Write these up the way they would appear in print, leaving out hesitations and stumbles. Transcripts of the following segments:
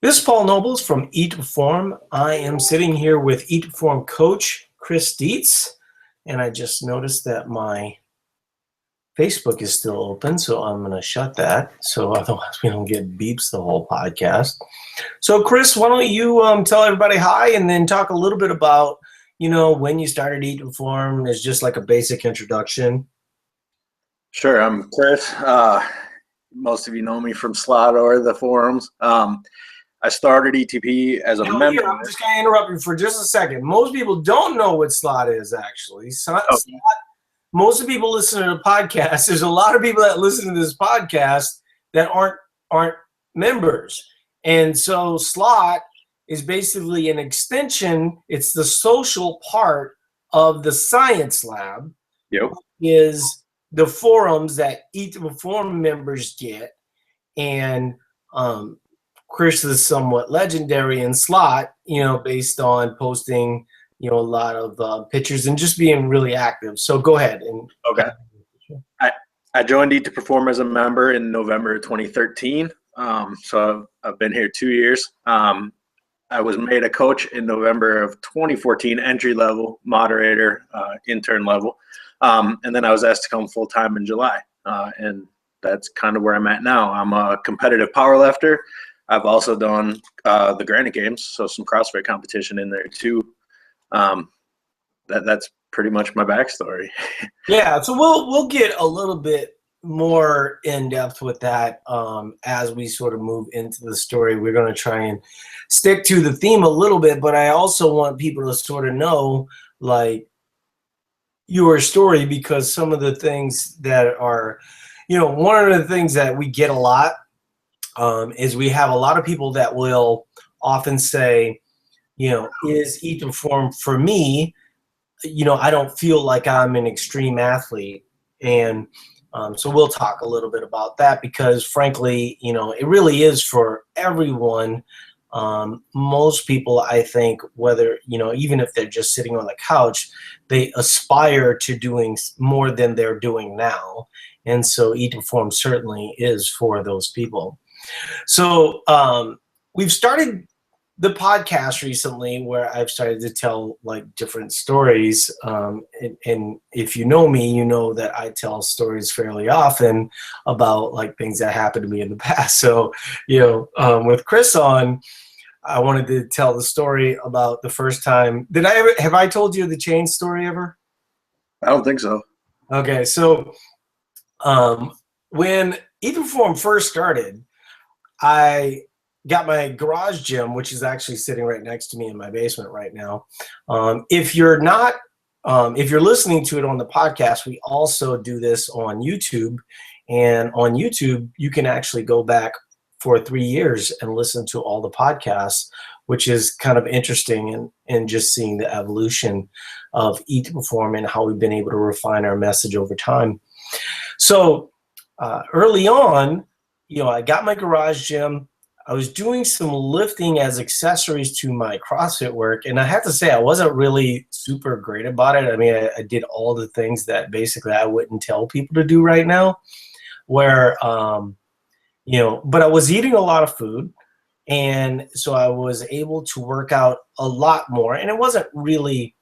This is Paul Nobles from Eat to Perform. I am sitting here with Eat to Perform coach Chris Dietz, and I just noticed that my Facebook is still open, so I'm going to shut that so otherwise we don't get beeps the whole podcast. So Chris, why don't you tell everybody hi and then talk a little bit about, when you started Eat to Perform as just like a basic introduction. Sure, I'm Chris. Most of you know me from Slot or the forums. I started ETP as a member. I'm just going to interrupt you for just a second. Most people don't know what Slot is, actually. Slot, most of the people listening to the podcast, there's a lot of people that listen to this podcast that aren't members. And so Slot is basically an extension. It's the social part of the science lab. Yep. Is the forums that Eat to Perform members get. And Chris is somewhat legendary in Slot, based on posting a lot of pictures and just being really active. So go ahead. Okay. I joined Eat to Perform as a member in November 2013. So I've been here 2 years. I was made a coach in November of 2014, entry level, moderator, intern level. And then I was asked to come full time in July. And that's kind of where I'm at now. I'm a competitive powerlifter. I've also done the Granite Games, so some CrossFit competition in there too. That's pretty much my backstory. Yeah, so we'll get a little bit more in depth with that as we sort of move into the story. We're going to try and stick to the theme a little bit, but I also want people to sort of know like your story, because some of the things that are, one of the things that we get a lot is we have a lot of people that will often say, is Eat to Perform for me? I don't feel like I'm an extreme athlete. And so we'll talk a little bit about that because frankly, it really is for everyone. Most people, I think, whether, even if they're just sitting on the couch, they aspire to doing more than they're doing now. And so Eat to Perform certainly is for those people. So we've started the podcast recently where I've started to tell like different stories. And if you know me, you know that I tell stories fairly often about like things that happened to me in the past. So, with Chris on, I wanted to tell the story about the first time. Have I told you the chain story ever? I don't think so. Okay. So when Eat to Perform first started, I got my garage gym, which is actually sitting right next to me in my basement right now. If you're listening to it on the podcast, we also do this on YouTube. And on YouTube, you can actually go back for 3 years and listen to all the podcasts, which is kind of interesting and just seeing the evolution of Eat to Perform and how we've been able to refine our message over time. So early on, I got my garage gym. I was doing some lifting as accessories to my CrossFit work. And I have to say, I wasn't really super great about it. I mean, I did all the things that basically I wouldn't tell people to do right now where, but I was eating a lot of food. And so I was able to work out a lot more. And it wasn't really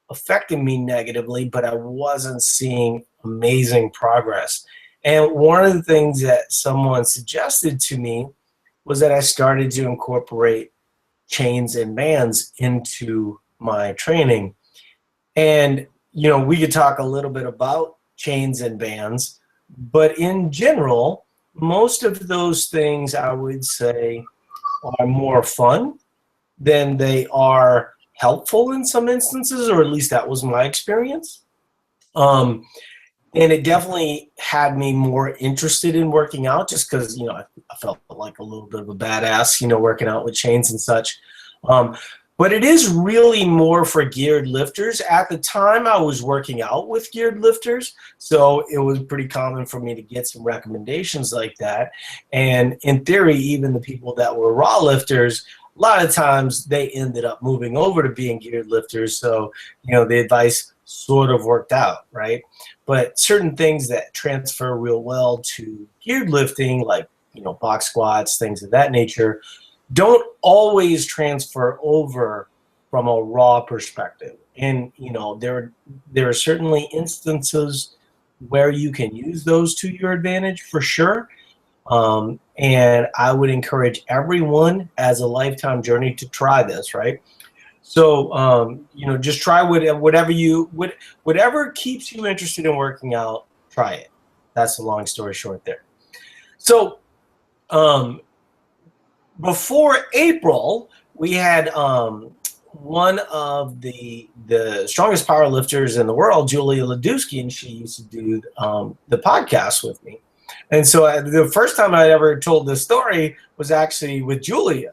affecting me negatively, but I wasn't seeing amazing progress. And one of the things that someone suggested to me was that I started to incorporate chains and bands into my training. And, we could talk a little bit about chains and bands, but in general, most of those things I would say are more fun than they are helpful in some instances, or at least that was my experience. And it definitely had me more interested in working out just because, I felt like a little bit of a badass, working out with chains and such. But it is really more for geared lifters. At the time, I was working out with geared lifters, so it was pretty common for me to get some recommendations like that. And in theory, even the people that were raw lifters, a lot of times they ended up moving over to being geared lifters. So, the advice sort of worked out, right? But certain things that transfer real well to geared lifting, like, box squats, things of that nature, don't always transfer over from a raw perspective. And there are certainly instances where you can use those to your advantage for sure. And I would encourage everyone as a lifetime journey to try this, right? So just try whatever keeps you interested in working out, try it. That's the long story short there. So before April, we had one of the strongest power lifters in the world, Julia Ladusky, and she used to do the podcast with me. And so the first time I ever told this story was actually with Julia.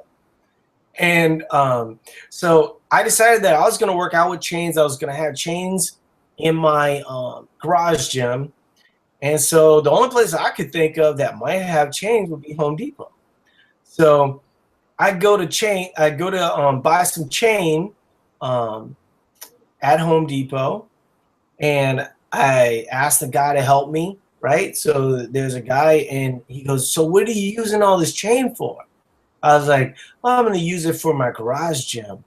And so I decided that I was going to work out with chains. I was going to have chains in my garage gym. And so the only place I could think of that might have chains would be Home Depot. So I go to buy some chain at Home Depot, and I asked the guy to help me, right? So there's a guy, and he goes, "So what are you using all this chain for?" I was like, "Well, I'm going to use it for my garage gym."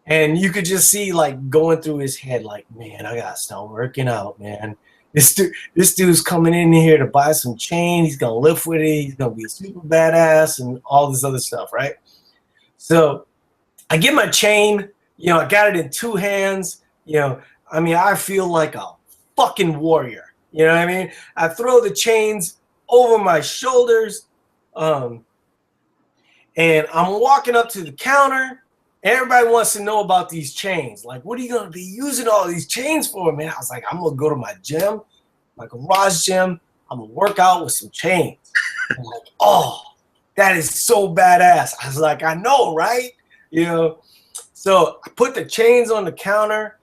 And you could just see like going through his head, like, "Man, I got to start working out, man. This dude's coming in here to buy some chain. He's going to lift with it. He's going to be a super badass and all this other stuff, right?" So I get my chain, I got it in two hands, I feel like a fucking warrior. You know what I mean? I throw the chains over my shoulders, and I'm walking up to the counter. Everybody wants to know about these chains. Like, what are you going to be using all these chains for, man? I was like, I'm going to go to my gym, my garage gym. I'm going to work out with some chains. I'm like, oh, that is so badass. I was like, I know, right? So I put the chains on the counter,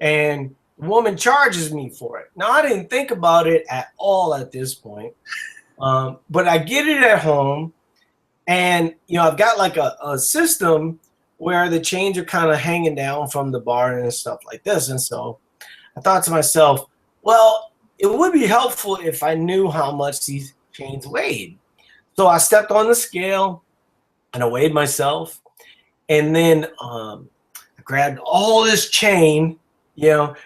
and the woman charges me for it. Now, I didn't think about it at all at this point, but I get it at home, and I've got like a system where the chains are kind of hanging down from the bar and stuff like this. And so I thought to myself, well, it would be helpful if I knew how much these chains weighed. So I stepped on the scale and I weighed myself, and then I grabbed all this chain, then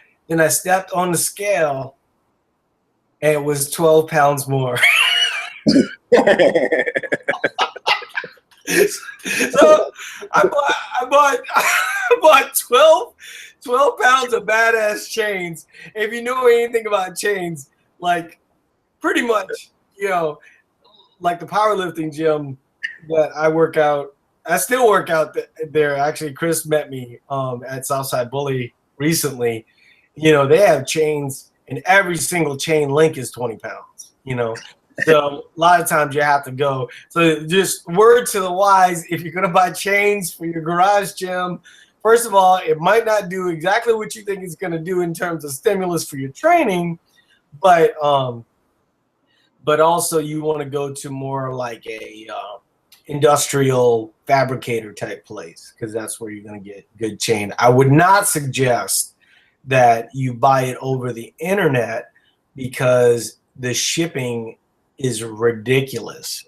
I stepped on the scale, and it was 12 pounds more. So I bought 12 pounds of badass chains. If you know anything about chains, like pretty much, like the powerlifting gym that I work out, I still work out there. Actually, Chris met me at Southside Bully recently. They have chains, and every single chain link is 20 pounds, So a lot of times you have to go. So just word to the wise, if you're going to buy chains for your garage gym, first of all, it might not do exactly what you think it's going to do in terms of stimulus for your training, but also you want to go to more like a industrial fabricator type place, because that's where you're going to get good chain. I would not suggest that you buy it over the internet, because the shipping is ridiculous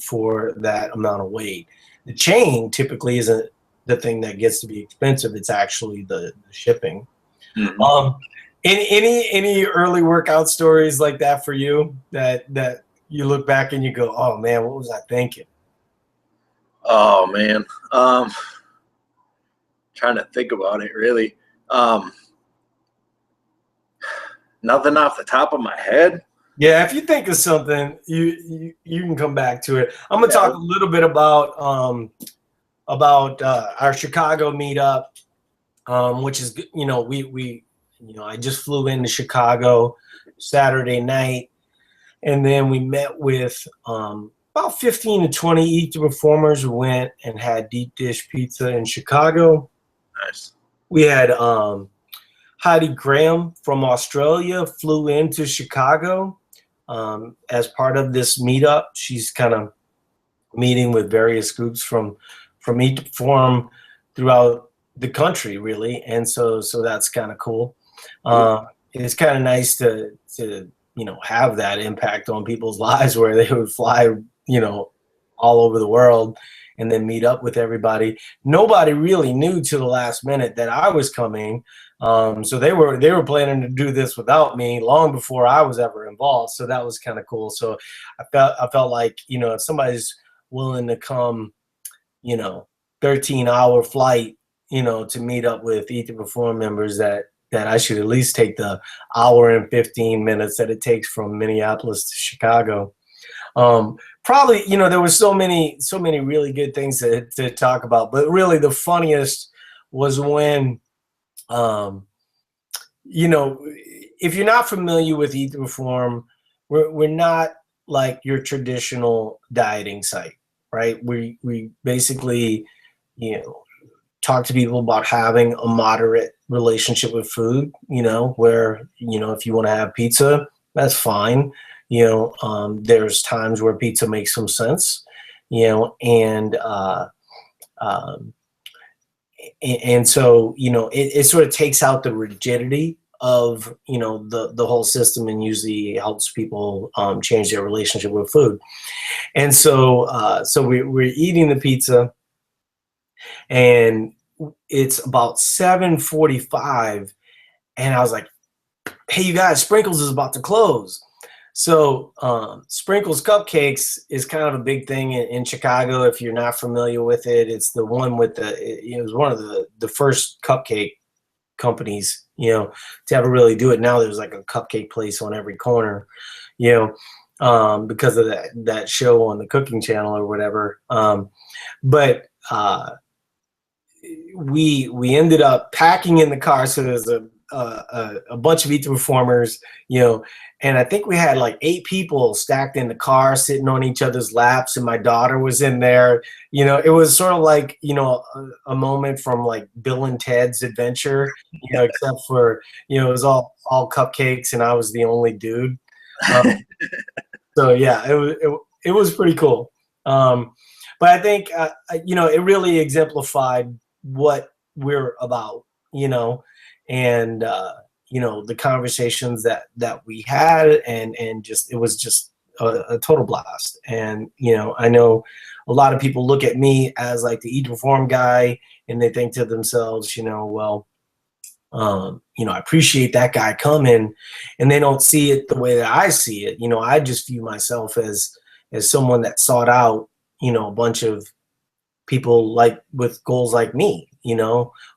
for that amount of weight. The chain typically isn't the thing that gets to be expensive. It's actually the shipping. Mm-hmm. Any early workout stories like that for you that you look back and you go, oh man, what was I thinking? Oh man, trying to think about it really. Nothing off the top of my head. Yeah, if you think of something, you can come back to it. I'm gonna talk a little bit about our Chicago meetup, which is we I just flew into Chicago Saturday night, and then we met with about 15 to 20 Eat the Performers. We went and had deep dish pizza in Chicago. Nice. We had Heidi Graham from Australia flew into Chicago as part of this meetup. She's kind of meeting with various groups from Eat to Perform throughout the country, really, and so that's kind of cool. It's kind of nice to have that impact on people's lives, where they would fly all over the world and then meet up with everybody. Nobody really knew to the last minute that I was coming. So they were planning to do this without me long before I was ever involved. So that was kind of cool. So I felt like, if somebody's willing to come, 13-hour flight, to meet up with Eat to Perform members, that I should at least take the hour and 15 minutes that it takes from Minneapolis to Chicago. Probably, there were so many really good things to talk about, but really the funniest was when, if you're not familiar with Eat to Perform, we're not like your traditional dieting site, right? We basically, talk to people about having a moderate relationship with food, where, if you want to have pizza, that's fine. There's times where pizza makes some sense, and so, it sort of takes out the rigidity of, the whole system, and usually helps people change their relationship with food. And so, we're eating the pizza, and it's about 7:45, and I was like, hey, you guys, Sprinkles is about to close. So Sprinkles Cupcakes is kind of a big thing in Chicago. If you're not familiar with it, it's the one with it was one of the first cupcake companies, to ever really do it. Now there's like a cupcake place on every corner, because of that show on the Cooking Channel or whatever. But we ended up packing in the car. So there's a bunch of Eat to Performers, and I think we had like 8 people stacked in the car, sitting on each other's laps, and my daughter was in there. It was sort of like, a moment from like Bill and Ted's Adventure, except for, it was all cupcakes, and I was the only dude. So yeah, it was pretty cool. But I think, it really exemplified what we're about, and the conversations that we had, and it was just a total blast. And I know a lot of people look at me as like the Eat to Perform guy, and they think to themselves, well, I appreciate that guy coming, and they don't see it the way that I see it. I just view myself as someone that sought out, a bunch of people like with goals like me,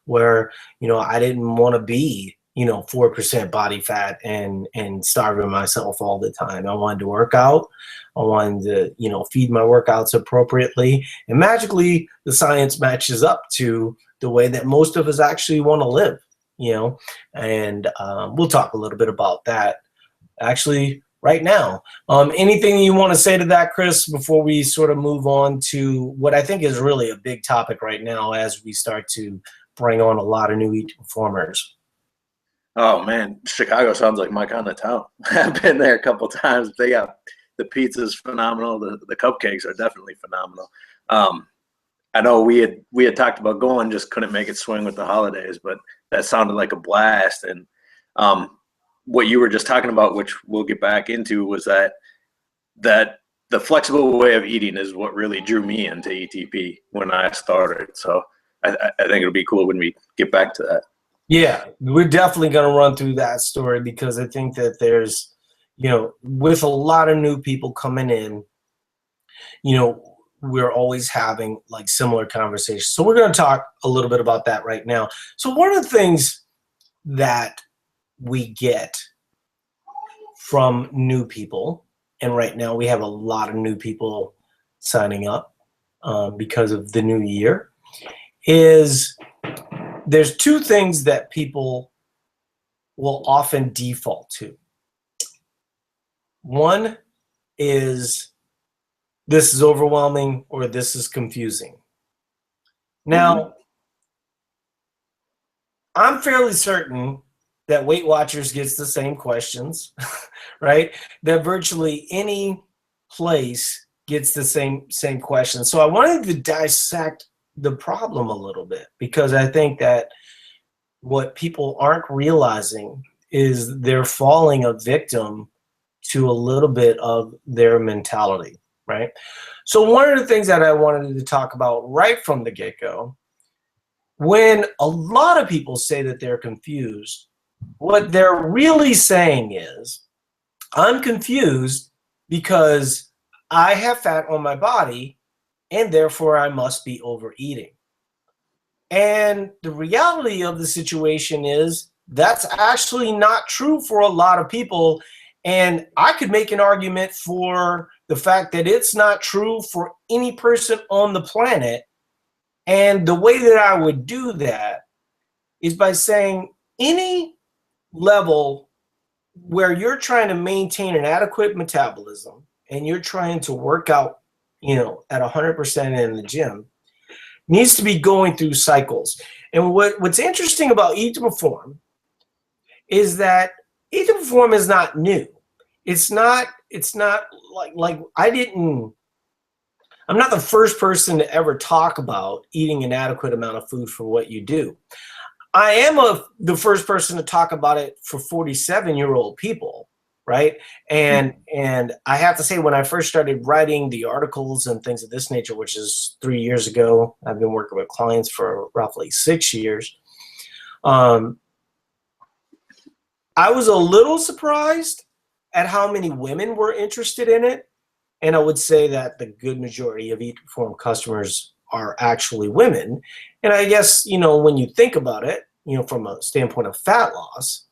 where, I didn't want to be, 4% body fat and starving myself all the time. I wanted to work out. I wanted to, feed my workouts appropriately, and magically the science matches up to the way that most of us actually want to live, and we'll talk a little bit about that actually right now. Anything you want to say to that, Chris, before we sort of move on to what I think is really a big topic right now as we start to bring on a lot of new Eat to Performers? Oh man, Chicago sounds like my kind of town. I've been there a couple times. They got the pizza's phenomenal. The cupcakes are definitely phenomenal. I know we had talked about going, just couldn't make it swing with the holidays, but that sounded like a blast. And what you were just talking about, which we'll get back into, was that the flexible way of eating is what really drew me into ETP when I started. So I think it'll be cool when we get back to that. Yeah, we're definitely going to run through that story, because I think that there's, with a lot of new people coming in, we're always having like similar conversations. So we're going to talk a little bit about that right now. So one of the things that we get from new people, and right now we have a lot of new people signing up because of the new year, is there's 2 things that people will often default to. One is, this is overwhelming, or this is confusing. Now, I'm fairly certain that Weight Watchers gets the same questions, right? That virtually any place gets the same questions. So I wanted to dissect the problem a little bit, because I think that what people aren't realizing is they're falling a victim to a little bit of their mentality. right? So one of the things that I wanted to talk about right from the get-go, when a lot of people say that they're confused, what they're really saying is, I'm confused because I have fat on my body and therefore I must be overeating. And the reality of the situation is that's actually not true for a lot of people. And I could make an argument for the fact that it's not true for any person on the planet. And the way that I would do that is by saying any level where you're trying to maintain an adequate metabolism and you're trying to work out, at 100% in the gym, needs to be going through cycles. And what's interesting about Eat to Perform is that Eat to Perform is not new. It's not like I'm not the first person to ever talk about eating an adequate amount of food for what you do. I am the first person to talk about it for 47-year-old people, right? And I have to say, when I first started writing the articles and things of this nature, which is 3 years ago, I've been working with clients for roughly 6 years. I was a little surprised at how many women were interested in it. And I would say that the good majority of Eat to Perform customers are actually women. And I guess, when you think about it, from a standpoint of fat loss,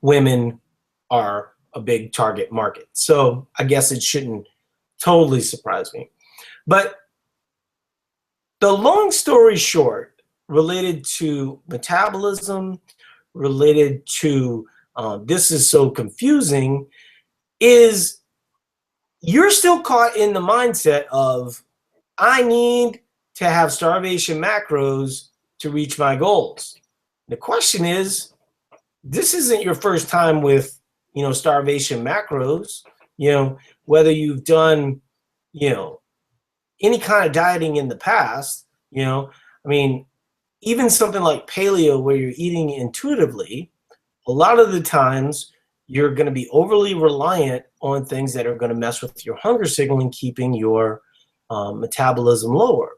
women are a big target market. So I guess it shouldn't totally surprise me. But the long story short, related to metabolism, related to this is so confusing, is you're still caught in the mindset of, I need to have starvation macros to reach my goals. The question is, this isn't your first time with, starvation macros, whether you've done, any kind of dieting in the past, even something like paleo where you're eating intuitively, a lot of the times you're going to be overly reliant on things that are going to mess with your hunger signal and keeping your metabolism lower.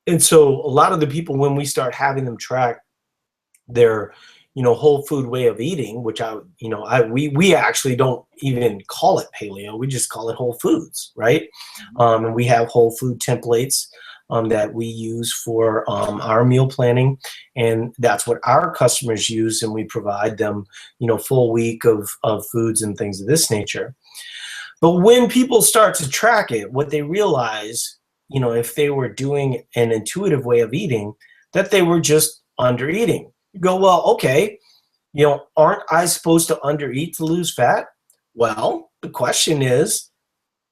And so a lot of the people, when we start having them track their, whole food way of eating, which we actually don't even call it paleo, we just call it whole foods, right? And we have whole food templates that we use for our meal planning, and that's what our customers use, and we provide them, full week of foods and things of this nature. But when people start to track it, what they realize, if they were doing an intuitive way of eating, that they were just under eating. You go, well, okay, aren't I supposed to undereat to lose fat? Well, the question is,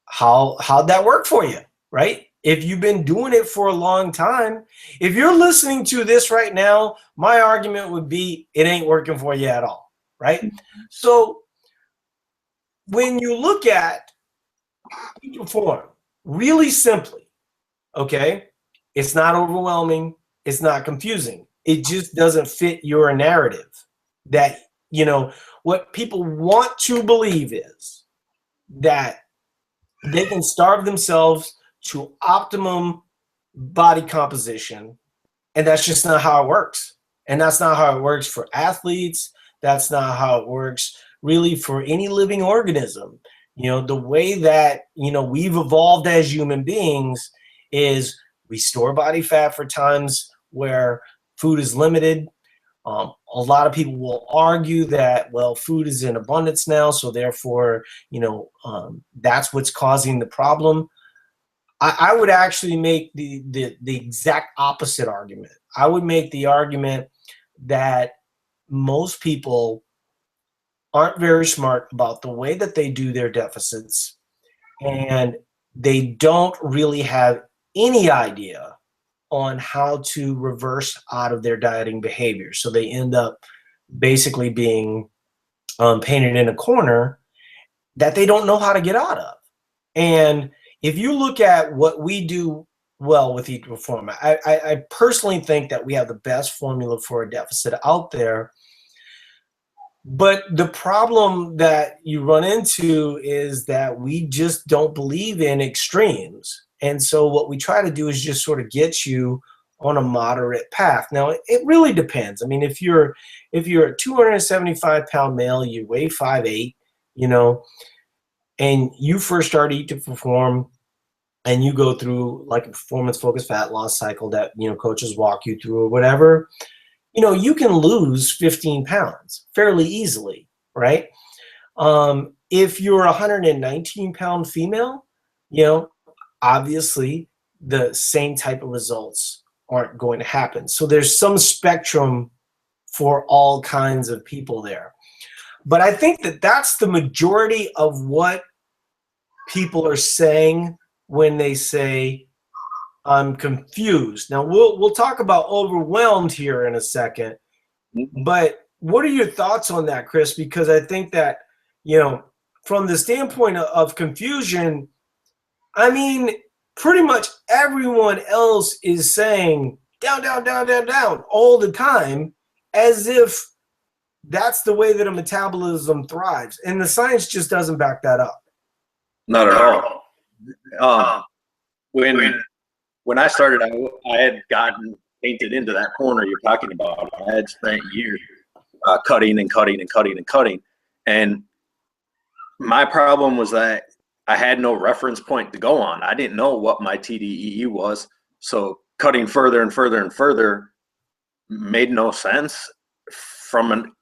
how'd that work for you, right? If you've been doing it for a long time, if you're listening to this right now, my argument would be it ain't working for you at all, right? So when you look at Eat to Perform, really simply, okay, it's not overwhelming, it's not confusing. It just doesn't fit your narrative. That, what people want to believe is that they can starve themselves to optimum body composition, and that's just not how it works. And that's not how it works for athletes. That's not how it works really for any living organism. The way that, we've evolved as human beings is we store body fat for times where food is limited. A lot of people will argue that, well, food is in abundance now, so therefore, that's what's causing the problem. I would actually make the exact opposite argument. I would make the argument that most people aren't very smart about the way that they do their deficits, and they don't really have any idea on how to reverse out of their dieting behavior. So they end up basically being painted in a corner that they don't know how to get out of. And if you look at what we do well with Eat to Perform, I personally think that we have the best formula for a deficit out there. But the problem that you run into is that we just don't believe in extremes. And so what we try to do is just sort of get you on a moderate path. Now, it really depends. I mean, if you're a 275-pound male, you weigh 5'8", you know, and you first start Eat to Perform, and you go through like a performance focused fat loss cycle that, you know, coaches walk you through or whatever, you know, you can lose 15 pounds fairly easily, right? If you're a 119-pound female, you know, obviously the same type of results aren't going to happen. So there's some spectrum for all kinds of people there. But I think that that's the majority of what people are saying when they say, I'm confused. Now we'll talk about overwhelmed here in a second, but what are your thoughts on that, Chris? Because I think that, you know, from the standpoint of confusion, I mean, pretty much everyone else is saying down, down, down, down, down all the time, as if that's the way that a metabolism thrives. And the science just doesn't back that up. Not at all. When I started, I had gotten painted into that corner you're talking about. I had spent years cutting and cutting and cutting and cutting. And my problem was that I had no reference point to go on. I didn't know what my TDEE was. So cutting further and further and further made no sense. From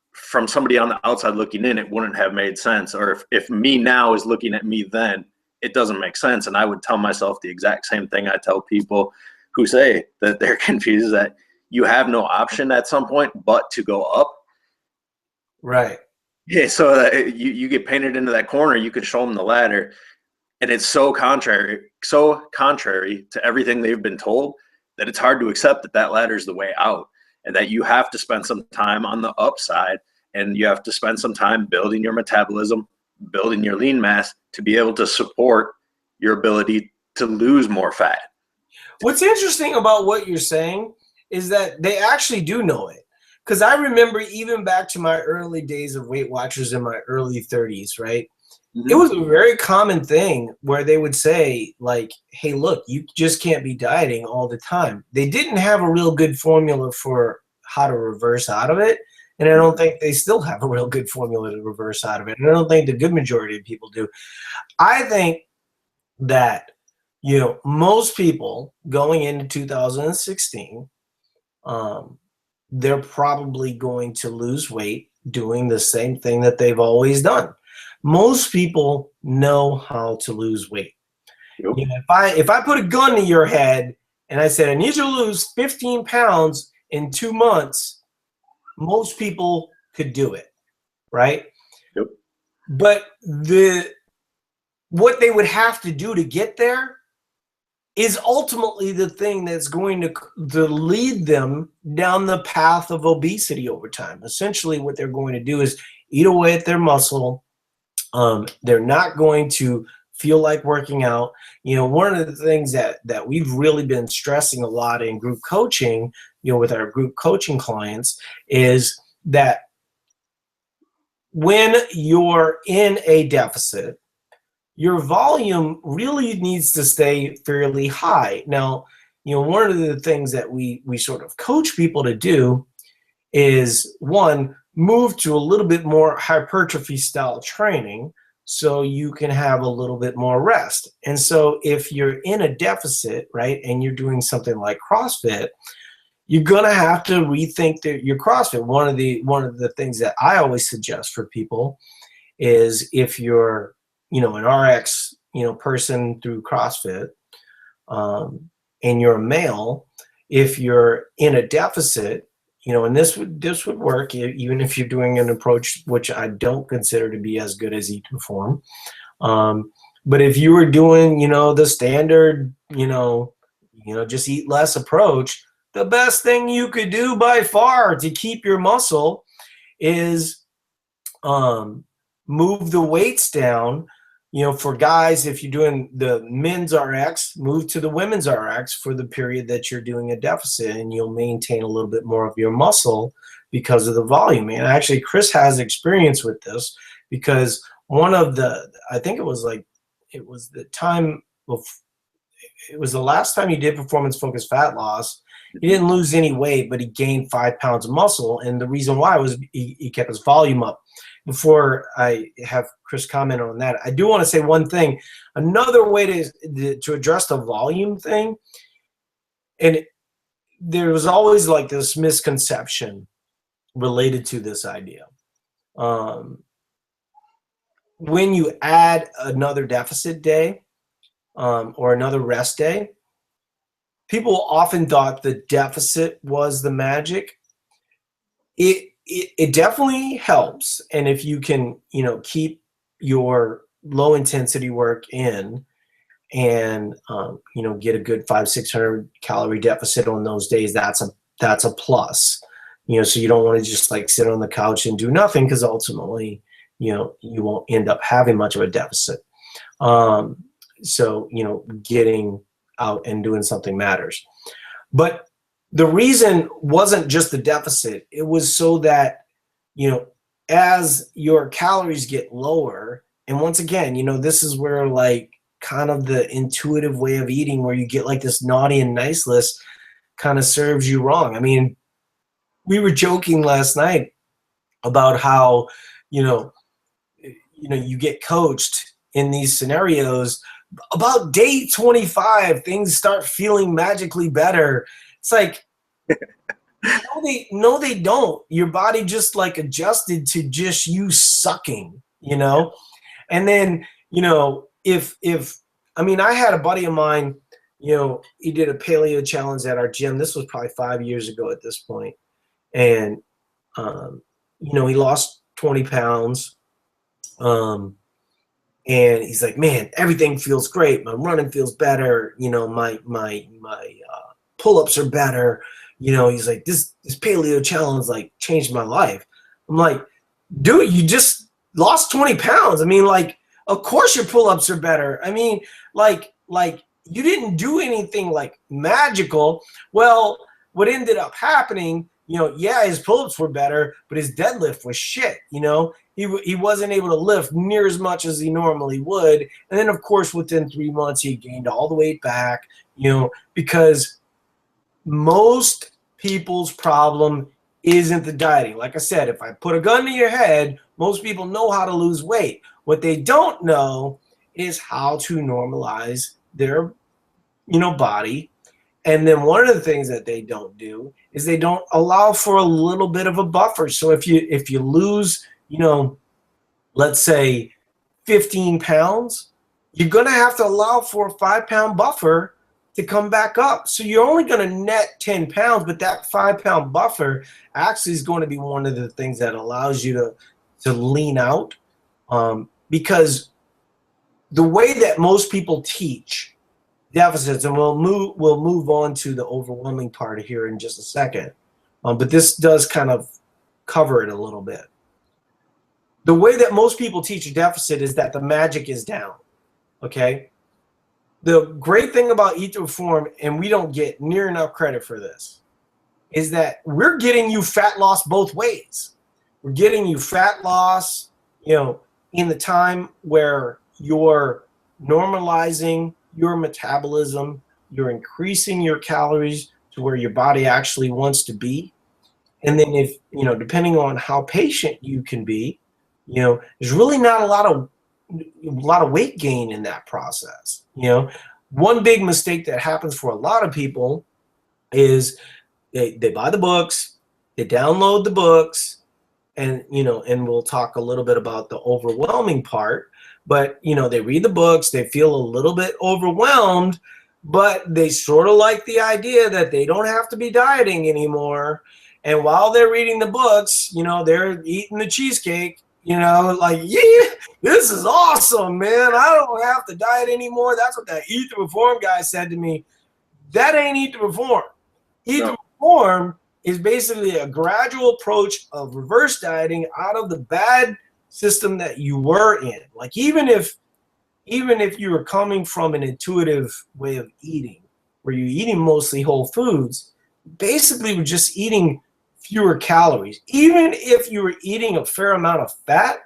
somebody on the outside looking in, it wouldn't have made sense. Or if me now is looking at me then, it doesn't make sense. And I would tell myself the exact same thing I tell people who say that they're confused, that you have no option at some point but to go up. Right. Yeah, so that you get painted into that corner, you can show them the ladder. And it's so contrary to everything they've been told that it's hard to accept that that ladder is the way out, and that you have to spend some time on the upside, and you have to spend some time building your metabolism, building your lean mass to be able to support your ability to lose more fat. What's interesting about what you're saying is that they actually do know it. Because I remember even back to my early days of Weight Watchers in my early 30s, right? Mm-hmm. It was a very common thing where they would say, like, hey, look, you just can't be dieting all the time. They didn't have a real good formula for how to reverse out of it. And I don't think they still have a real good formula to reverse out of it. And I don't think the good majority of people do. I think that, you know, most people going into 2016, they're probably going to lose weight doing the same thing that they've always done. Most people know how to lose weight. Yep. You know, if I put a gun to your head and I said, I need you to lose 15 pounds in 2 months, most people could do it, right? Yep. But what they would have to do to get there is ultimately the thing that's going to lead them down the path of obesity over time. Essentially, what they're going to do is eat away at their muscle. They're not going to feel like working out. You know, one of the things that we've really been stressing a lot in group coaching, you know, with our group coaching clients, is that when you're in a deficit, your volume really needs to stay fairly high. Now, you know, one of the things that we sort of coach people to do is, one, move to a little bit more hypertrophy style training so you can have a little bit more rest. And so if you're in a deficit, right, and you're doing something like CrossFit, you're going to have to rethink your CrossFit. One of the things that I always suggest for people is, if you're, you know, an RX, you know, person through CrossFit, and you're a male, if you're in a deficit, you know, and this would work even if you're doing an approach which I don't consider to be as good as Eat to Perform. But if you were doing, you know, the standard, you know, just eat less approach, the best thing you could do by far to keep your muscle is move the weights down. You know, for guys, if you're doing the men's RX, move to the women's RX for the period that you're doing a deficit, and you'll maintain a little bit more of your muscle because of the volume. And actually, Chris has experience with this because one of the, I think it was like, it was the time, it was the last time he did performance focused fat loss. He didn't lose any weight, but he gained 5 pounds of muscle. And the reason why was he kept his volume up. Before I have Chris comment on that, I do want to say one thing. Another way to address the volume thing, and there was always like this misconception related to this idea. When you add another deficit day or another rest day, people often thought the deficit was the magic. It definitely helps, and if you can, keep your low intensity work in and get a good 500-600 calorie deficit on those days, that's a plus. So you don't want to just like sit on the couch and do nothing, because ultimately you won't end up having much of a deficit. So getting out and doing something matters. But the reason wasn't just the deficit. It was so that, as your calories get lower, and once again, this is where like kind of the intuitive way of eating, where you get like this naughty and nice list, kind of serves you wrong. I mean, we were joking last night about how, you get coached in these scenarios. About day 25, things start feeling magically better. It's like, no, they don't. Your body just like adjusted to just you sucking, And then, I had a buddy of mine, he did a paleo challenge at our gym. This was probably 5 years ago at this point. And, he lost 20 pounds. And he's like, man, everything feels great. My running feels better. My pull-ups are better. He's like, this paleo challenge like changed my life. I'm like, dude, you just lost 20 pounds. I mean, like, of course your pull-ups are better. I mean, like you didn't do anything like magical. Well, what ended up happening, his pull-ups were better, but his deadlift was shit. He wasn't able to lift near as much as he normally would. And then, of course, within 3 months, he gained all the weight back, because most people's problem isn't the dieting. Like I said, if I put a gun to your head, most people know how to lose weight. What they don't know is how to normalize their, body. And then one of the things that they don't do is they don't allow for a little bit of a buffer. So if you lose, let's say 15 pounds, you're going to have to allow for a 5-pound buffer to come back up. So you're only going to net 10 pounds, but that 5-pound buffer actually is going to be one of the things that allows you to lean out. Because the way that most people teach deficits, and we'll move on to the overwhelming part here in just a second, but this does kind of cover it a little bit. The way that most people teach a deficit is that the magic is down, okay? The great thing about Eat to Perform, and we don't get near enough credit for this, is that we're getting you fat loss both ways. We're getting you fat loss, in the time where you're normalizing your metabolism, you're increasing your calories to where your body actually wants to be. And then if, depending on how patient you can be, there's really not a lot of weight gain in that process. One big mistake that happens for a lot of people is they buy the books, they download the books, and and we'll talk a little bit about the overwhelming part, but they read the books, they feel a little bit overwhelmed, but they sort of like the idea that they don't have to be dieting anymore. And while they're reading the books, they're eating the cheesecake, like, yeah, this is awesome, man. I don't have to diet anymore. That's what that Eat to Perform guy said to me. That ain't Eat to Perform. Eat to Perform is basically a gradual approach of reverse dieting out of the bad system that you were in. Like, even if you were coming from an intuitive way of eating, where you're eating mostly whole foods, basically we're just eating fewer calories. Even if you're eating a fair amount of fat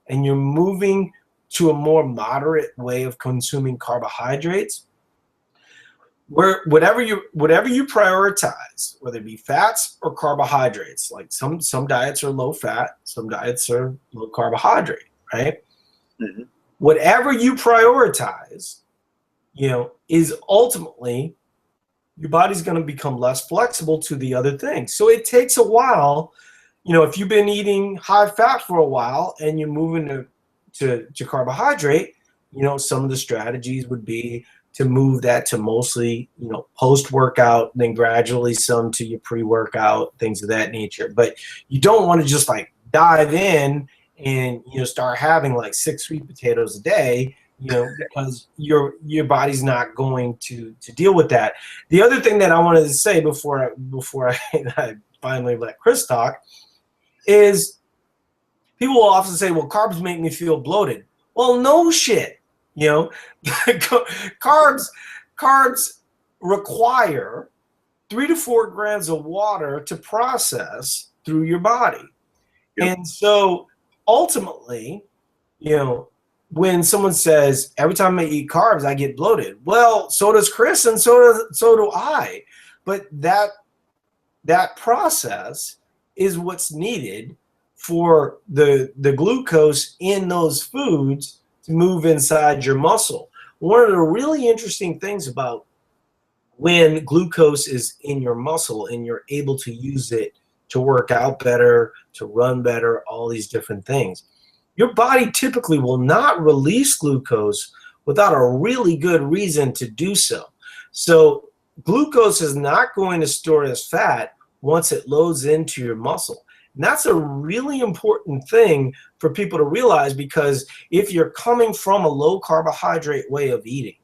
and you're moving to a more moderate way of consuming carbohydrates, where whatever you prioritize, whether it be fats or carbohydrates, like some diets are low fat, some diets are low carbohydrate, right? Mm-hmm. Whatever you prioritize, is ultimately your body's going to become less flexible to the other things. So it takes a while. If you've been eating high fat for a while and you're moving to carbohydrate, some of the strategies would be to move that to mostly, post-workout, then gradually some to your pre-workout, things of that nature. But you don't want to just like dive in and, start having like 6 sweet potatoes a day, because your body's not going to deal with that. The other thing that I wanted to say before I finally let Chris talk is people will often say, well, carbs make me feel bloated. Well, no shit. Carbs require 3 to 4 grams of water to process through your body. Yep. And so ultimately, when someone says, every time I eat carbs, I get bloated. Well, so does Chris and so do I. But that process is what's needed for the glucose in those foods to move inside your muscle. One of the really interesting things about when glucose is in your muscle and you're able to use it to work out better, to run better, all these different things, your body typically will not release glucose without a really good reason to do so. So glucose is not going to store as fat once it loads into your muscle. And that's a really important thing for people to realize, because if you're coming from a low carbohydrate way of eating,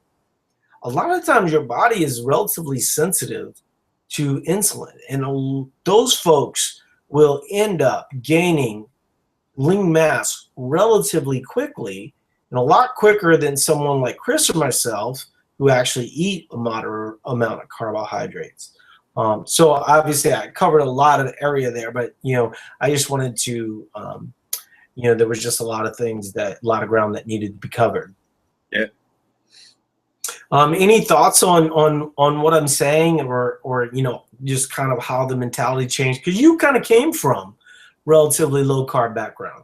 a lot of times your body is relatively sensitive to insulin. And those folks will end up gaining lean mass relatively quickly, and a lot quicker than someone like Chris or myself who actually eat a moderate amount of carbohydrates. So obviously I covered a lot of the area there, but I just wanted to, there was just a lot of ground that needed to be covered. Yeah. Any thoughts on what I'm saying, or just kind of how the mentality changed? Because you kind of came from relatively low carb background.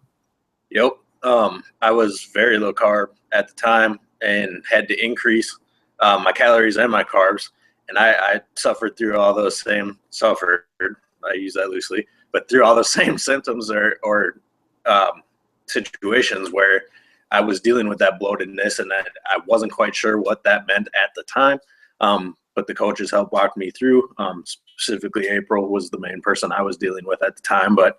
Yep. I was very low carb at the time and had to increase my calories and my carbs. And I suffered through all those same I use that loosely, but through all the same symptoms or situations where I was dealing with that bloatedness, and that I wasn't quite sure what that meant at the time. But the coaches helped walk me through. Specifically, April was the main person I was dealing with at the time. But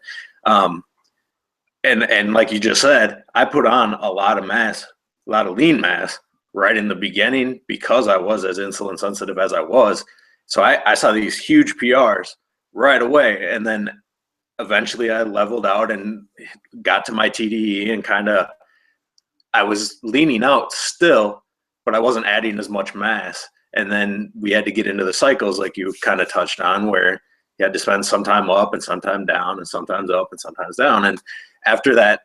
and like you just said, I put on a lot of mass, a lot of lean mass right in the beginning because I was as insulin sensitive as I was. So I saw these huge PRs right away. And then eventually I leveled out and got to my TDE, and I was leaning out still, but I wasn't adding as much mass. And then we had to get into the cycles like you kind of touched on, where you had to spend some time up and some time down and sometimes up and sometimes down. And after that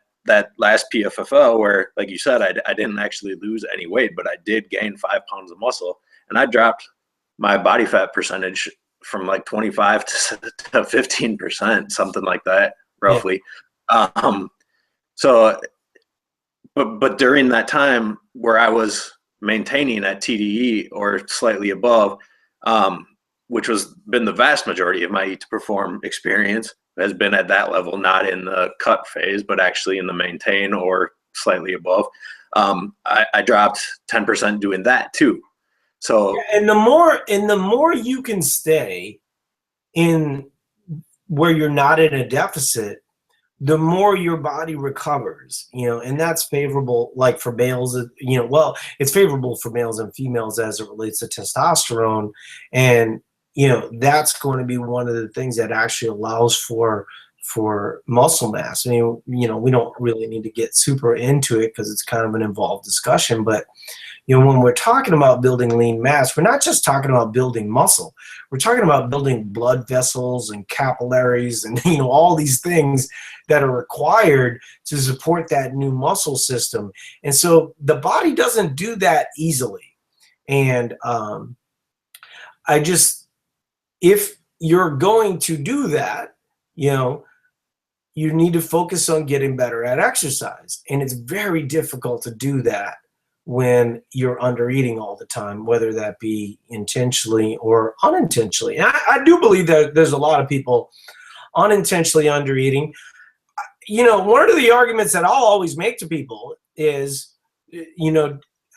last PFFL, where, like you said, I didn't actually lose any weight, but I did gain 5 pounds of muscle, and I dropped my body fat percentage from like 25 to 15%, something like that, roughly. Yeah. But during that time where I was maintaining at TDE or slightly above, which was been the vast majority of my Eat to Perform experience, has been at that level, not in the cut phase, but actually in the maintain or slightly above. I dropped 10% doing that too. So, and the more you can stay in where you're not in a deficit, the more your body recovers, and that's favorable, like for males, well, it's favorable for males and females as it relates to testosterone. And, that's going to be one of the things that actually allows for muscle mass. I mean, we don't really need to get super into it because it's kind of an involved discussion, but, when we're talking about building lean mass, we're not just talking about building muscle. We're talking about building blood vessels and capillaries and, all these things that are required to support that new muscle system. And so the body doesn't do that easily. And if you're going to do that, you need to focus on getting better at exercise. And it's very difficult to do that when you're under eating all the time, whether that be intentionally or unintentionally. And I do believe that there's a lot of people unintentionally under eating. One of the arguments that I'll always make to people is,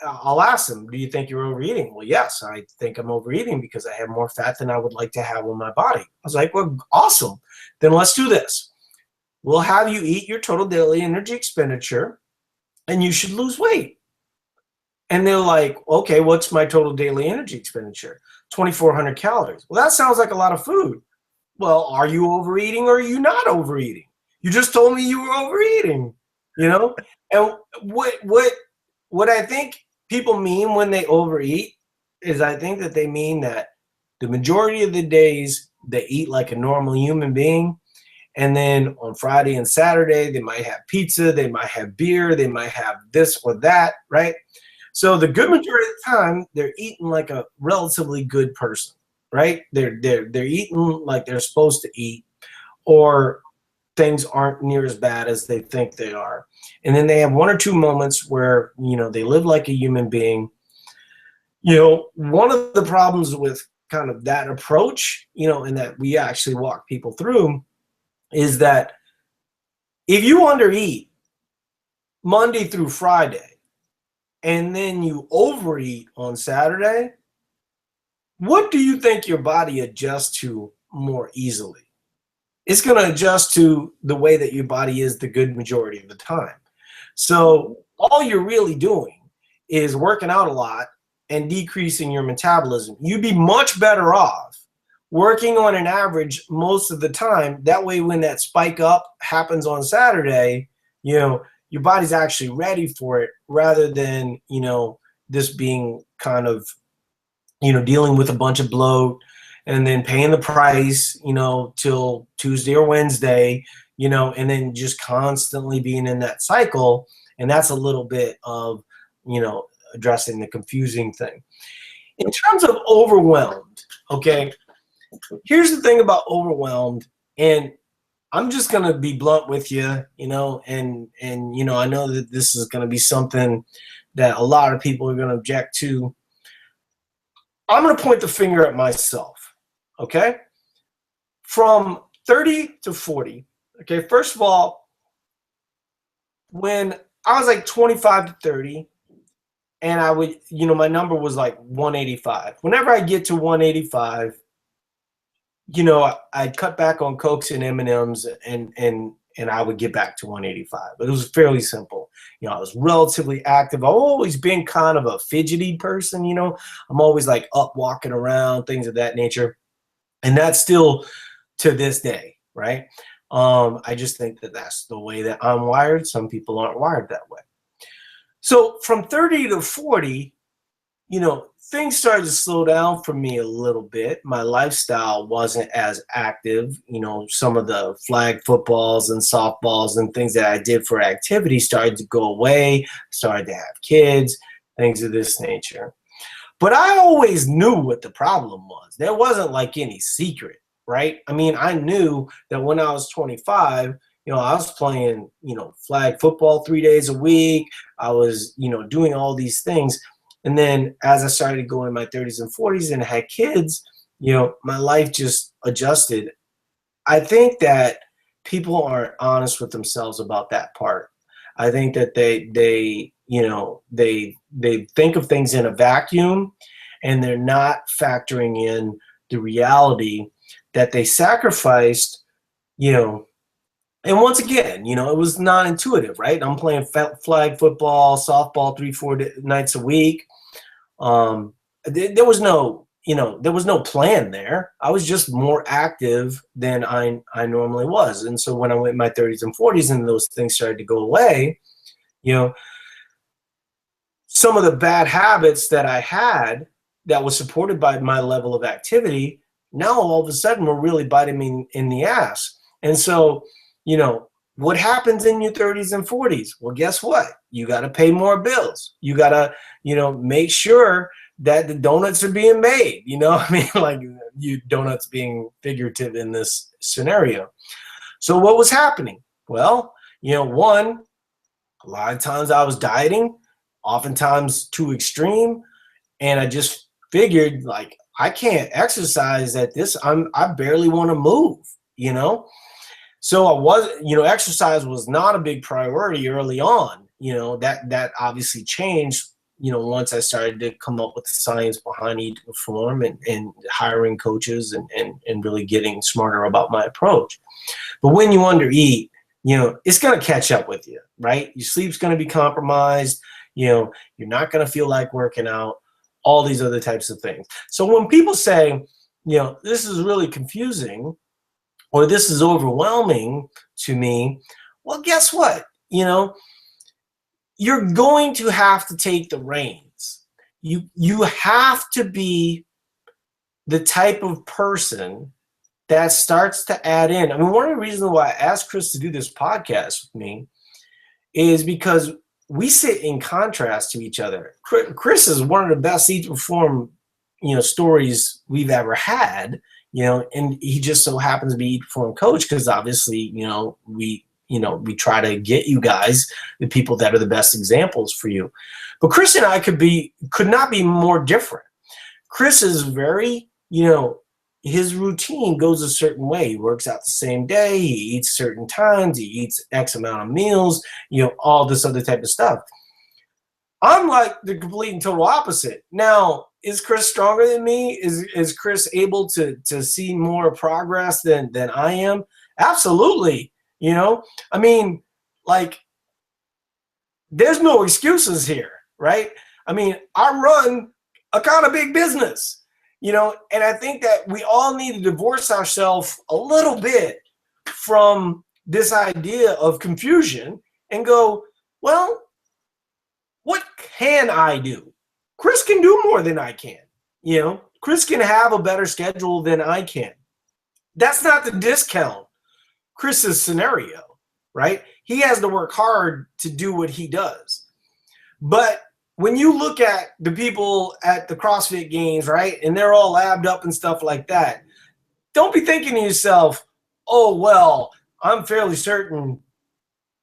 I'll ask them, do you think you're overeating? Well, yes, I think I'm overeating because I have more fat than I would like to have on my body. I was like, well, awesome. Then let's do this. We'll have you eat your total daily energy expenditure and you should lose weight. And they're like, okay, what's my total daily energy expenditure? 2,400 calories. Well, that sounds like a lot of food. Well, are you overeating or are you not overeating? You just told me you were overeating, And what I think people mean when they overeat is I think that they mean that the majority of the days they eat like a normal human being. And then on Friday and Saturday, they might have pizza, they might have beer, they might have this or that, right? So the good majority of the time, they're eating like a relatively good person, right? They're eating like they're supposed to eat, or things aren't near as bad as they think they are. And then they have one or two moments where, they live like a human being. One of the problems with kind of that approach, and that we actually walk people through, is that if you undereat Monday through Friday and then you overeat on Saturday, what do you think your body adjusts to more easily? It's going to adjust to the way that your body is the good majority of the time. So all you're really doing is working out a lot and decreasing your metabolism. You'd be much better off working on an average most of the time. That way, when that spike up happens on Saturday, your body's actually ready for it, rather than, this being kind of, dealing with a bunch of bloat and then paying the price, till Tuesday or Wednesday, and then just constantly being in that cycle. And that's a little bit of, addressing the confusing thing. In terms of overwhelmed, okay, here's the thing about overwhelmed, and I'm just going to be blunt with you, and I know that this is going to be something that a lot of people are going to object to. I'm going to point the finger at myself, okay? From 30 to 40, okay? First of all, when I was like 25 to 30, and I would, my number was like 185. Whenever I get to 185, I'd cut back on Cokes and M&Ms, and I would get back to 185. But it was fairly simple. I was relatively active. I've always been kind of a fidgety person, I'm always like up walking around, things of that nature. And that's still to this day, right? I just think that that's the way that I'm wired. Some people aren't wired that way. So from 30 to 40, things started to slow down for me a little bit. My lifestyle wasn't as active. Some of the flag footballs and softballs and things that I did for activity started to go away, started to have kids, things of this nature. But I always knew what the problem was. There wasn't like any secret, right? I mean, I knew that when I was 25, I was playing, flag football 3 days a week. I was, doing all these things. And then as I started going in my 30s and 40s and had kids, my life just adjusted. I think that people aren't honest with themselves about that part. I think that they think of things in a vacuum, and they're not factoring in the reality that they sacrificed, and once again, it was non-intuitive, right? I'm playing flag football, softball 3-4 nights a week. There was no, there was no plan there. I was just more active than I normally was. And so when I went in my 30s and 40s and those things started to go away, some of the bad habits that I had that was supported by my level of activity, now all of a sudden were really biting me in the ass. And so, you know, what happens in your 30s and 40s? Well, guess what? You got to pay more bills. You got to, you know, make sure that the donuts are being made. You know, I mean, like you donuts being figurative in this scenario. So what was happening? Well, you know, one, a lot of times I was dieting, oftentimes too extreme, and I just figured like I can't exercise at this. I barely want to move, you know. So I was, you know, exercise was not a big priority early on. You know, that obviously changed, you know, once I started to come up with the science behind Eat to Perform and hiring coaches and really getting smarter about my approach. But when you undereat, you know, it's going to catch up with you, right? Your sleep's going to be compromised. You know, you're not going to feel like working out, all these other types of things. So when people say, you know, this is really confusing or this is overwhelming to me, well, guess what? You know, you're going to have to take the reins. You have to be the type of person that starts to add in. I mean, one of the reasons why I asked Chris to do this podcast with me is because we sit in contrast to each other. Chris is one of the best Eat to Perform, you know, stories we've ever had, you know, and he just so happens to be Eat to Perform coach because obviously, you know, we try to get you guys the people that are the best examples for you. But Chris and I could not be more different. Chris is very, you know, his routine goes a certain way. He works out the same day. He eats certain times. He eats X amount of meals, you know, all this other type of stuff. I'm like the complete and total opposite. Now, is Chris stronger than me? Is Chris able to see more progress than I am? Absolutely. You know, I mean, like, there's no excuses here, right? I mean, I run a kind of big business. You know, and I think that we all need to divorce ourselves a little bit from this idea of confusion and go, well, what can I do? Chris can do more than I can. You know, Chris can have a better schedule than I can. That's not the discount Chris's scenario, right? He has to work hard to do what he does. But when you look at the people at the CrossFit Games, right, and they're all labbed up and stuff like that, don't be thinking to yourself, oh, well, I'm fairly certain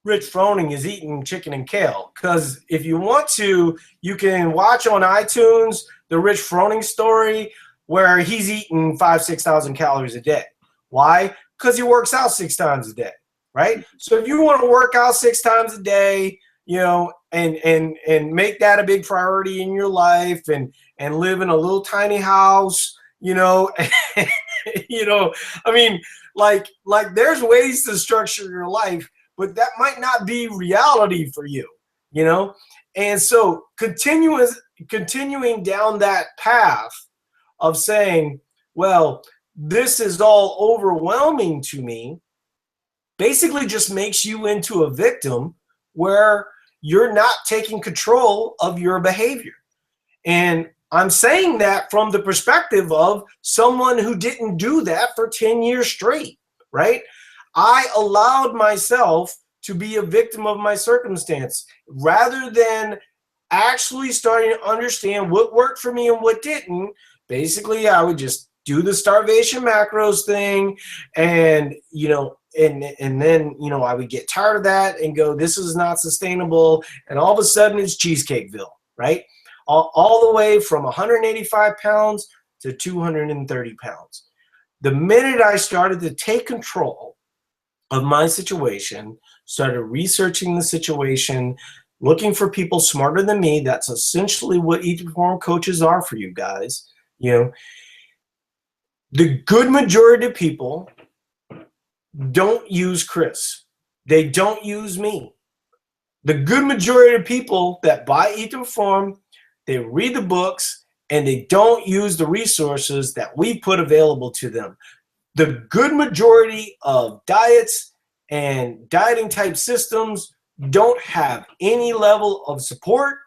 Rich Froning is eating chicken and kale. Because if you want to, you can watch on iTunes the Rich Froning story where he's eating 5,000-6,000 calories a day. Why? Because he works out 6 times a day, right? So if you want to work out 6 times a day, you know, and make that a big priority in your life and live in a little tiny house, you know, you know, I mean, like there's ways to structure your life, but that might not be reality for you, you know? And so continuing down that path of saying, well, this is all overwhelming to me, basically just makes you into a victim where you're not taking control of your behavior. And I'm saying that from the perspective of someone who didn't do that for 10 years straight, right? I allowed myself to be a victim of my circumstance rather than actually starting to understand what worked for me and what didn't. Basically, I would just do the starvation macros thing and, you know, and then, you know, I would get tired of that and go, this is not sustainable. And all of a sudden it's Cheesecakeville, right? All the way from 185 pounds to 230 pounds. The minute I started to take control of my situation, started researching the situation, looking for people smarter than me, that's essentially what Eat to Perform coaches are for you guys. You know, the good majority of people don't use Chris. They don't use me. The good majority of people that buy Eat to Perform, they read the books and they don't use the resources that we put available to them. The good majority of diets and dieting type systems don't have any level of support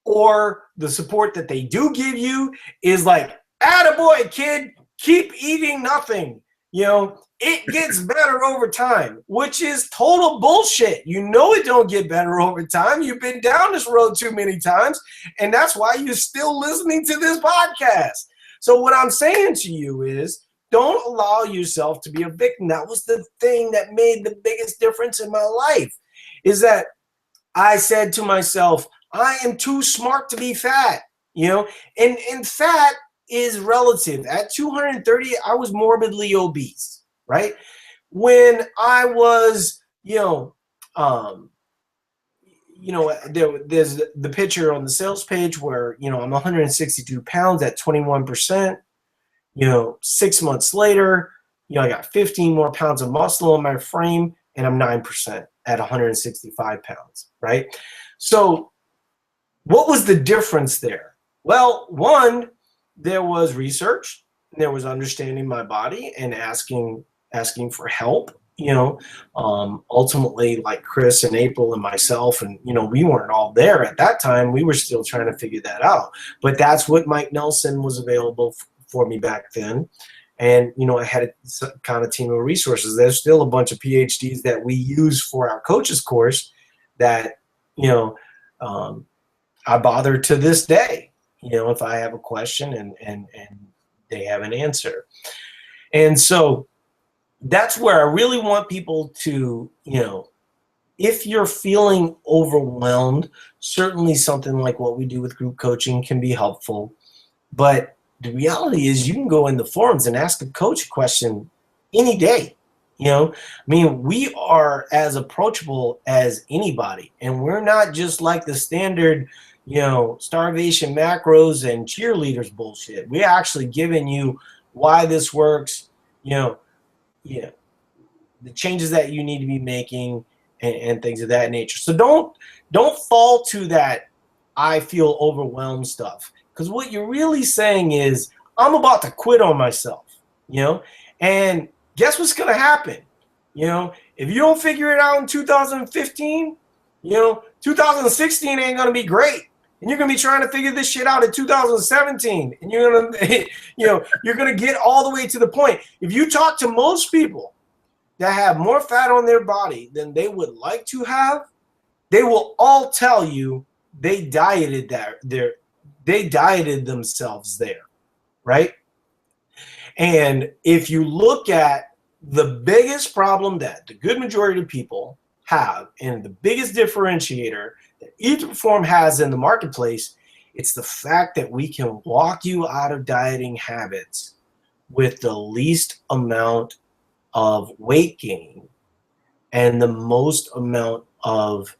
or the support that they do give you is like, attaboy, kid, keep eating nothing. It gets better over time, which is total bullshit. You know it don't get better over time. You've been down this road too many times, and that's why you're still listening to this podcast. So what I'm saying to you is, don't allow yourself to be a victim. That was the thing that made the biggest difference in my life, is that I said to myself, I am too smart to be fat, and fat is relative. At 230, I was morbidly obese, right? When I was, there's the picture on the sales page where, I'm 162 pounds at 21%. 6 months later, I got 15 more pounds of muscle in my frame, and I'm 9% at 165 pounds, right? So what was the difference there? Well, one, there was research, there was understanding my body and asking for help. Ultimately, like Chris and April and myself, and we weren't all there at that time. We were still trying to figure that out. But that's what Mike Nelson was available for me back then. And I had a kind of team of resources. There's still a bunch of PhDs that we use for our coaches course that I bother to this day. If I have a question and they have an answer. And so that's where I really want people to, if you're feeling overwhelmed, certainly something like what we do with group coaching can be helpful. But the reality is, you can go in the forums and ask a coach a question any day. We are as approachable as anybody, and we're not just like the standard, starvation macros and cheerleaders bullshit. We're actually giving you why this works, the changes that you need to be making, and things of that nature. So don't fall to that I feel overwhelmed stuff, because what you're really saying is, I'm about to quit on myself, and guess what's going to happen? If you don't figure it out in 2015, 2016 ain't going to be great. And you're going to be trying to figure this shit out in 2017. And you're going to, you're going to get all the way to the point. If you talk to most people that have more fat on their body than they would like to have, they will all tell you they dieted they dieted themselves there, right? And if you look at the biggest problem that the good majority of people have, and the biggest differentiator that Eat to Perform has in the marketplace, it's the fact that we can walk you out of dieting habits with the least amount of weight gain and the most amount of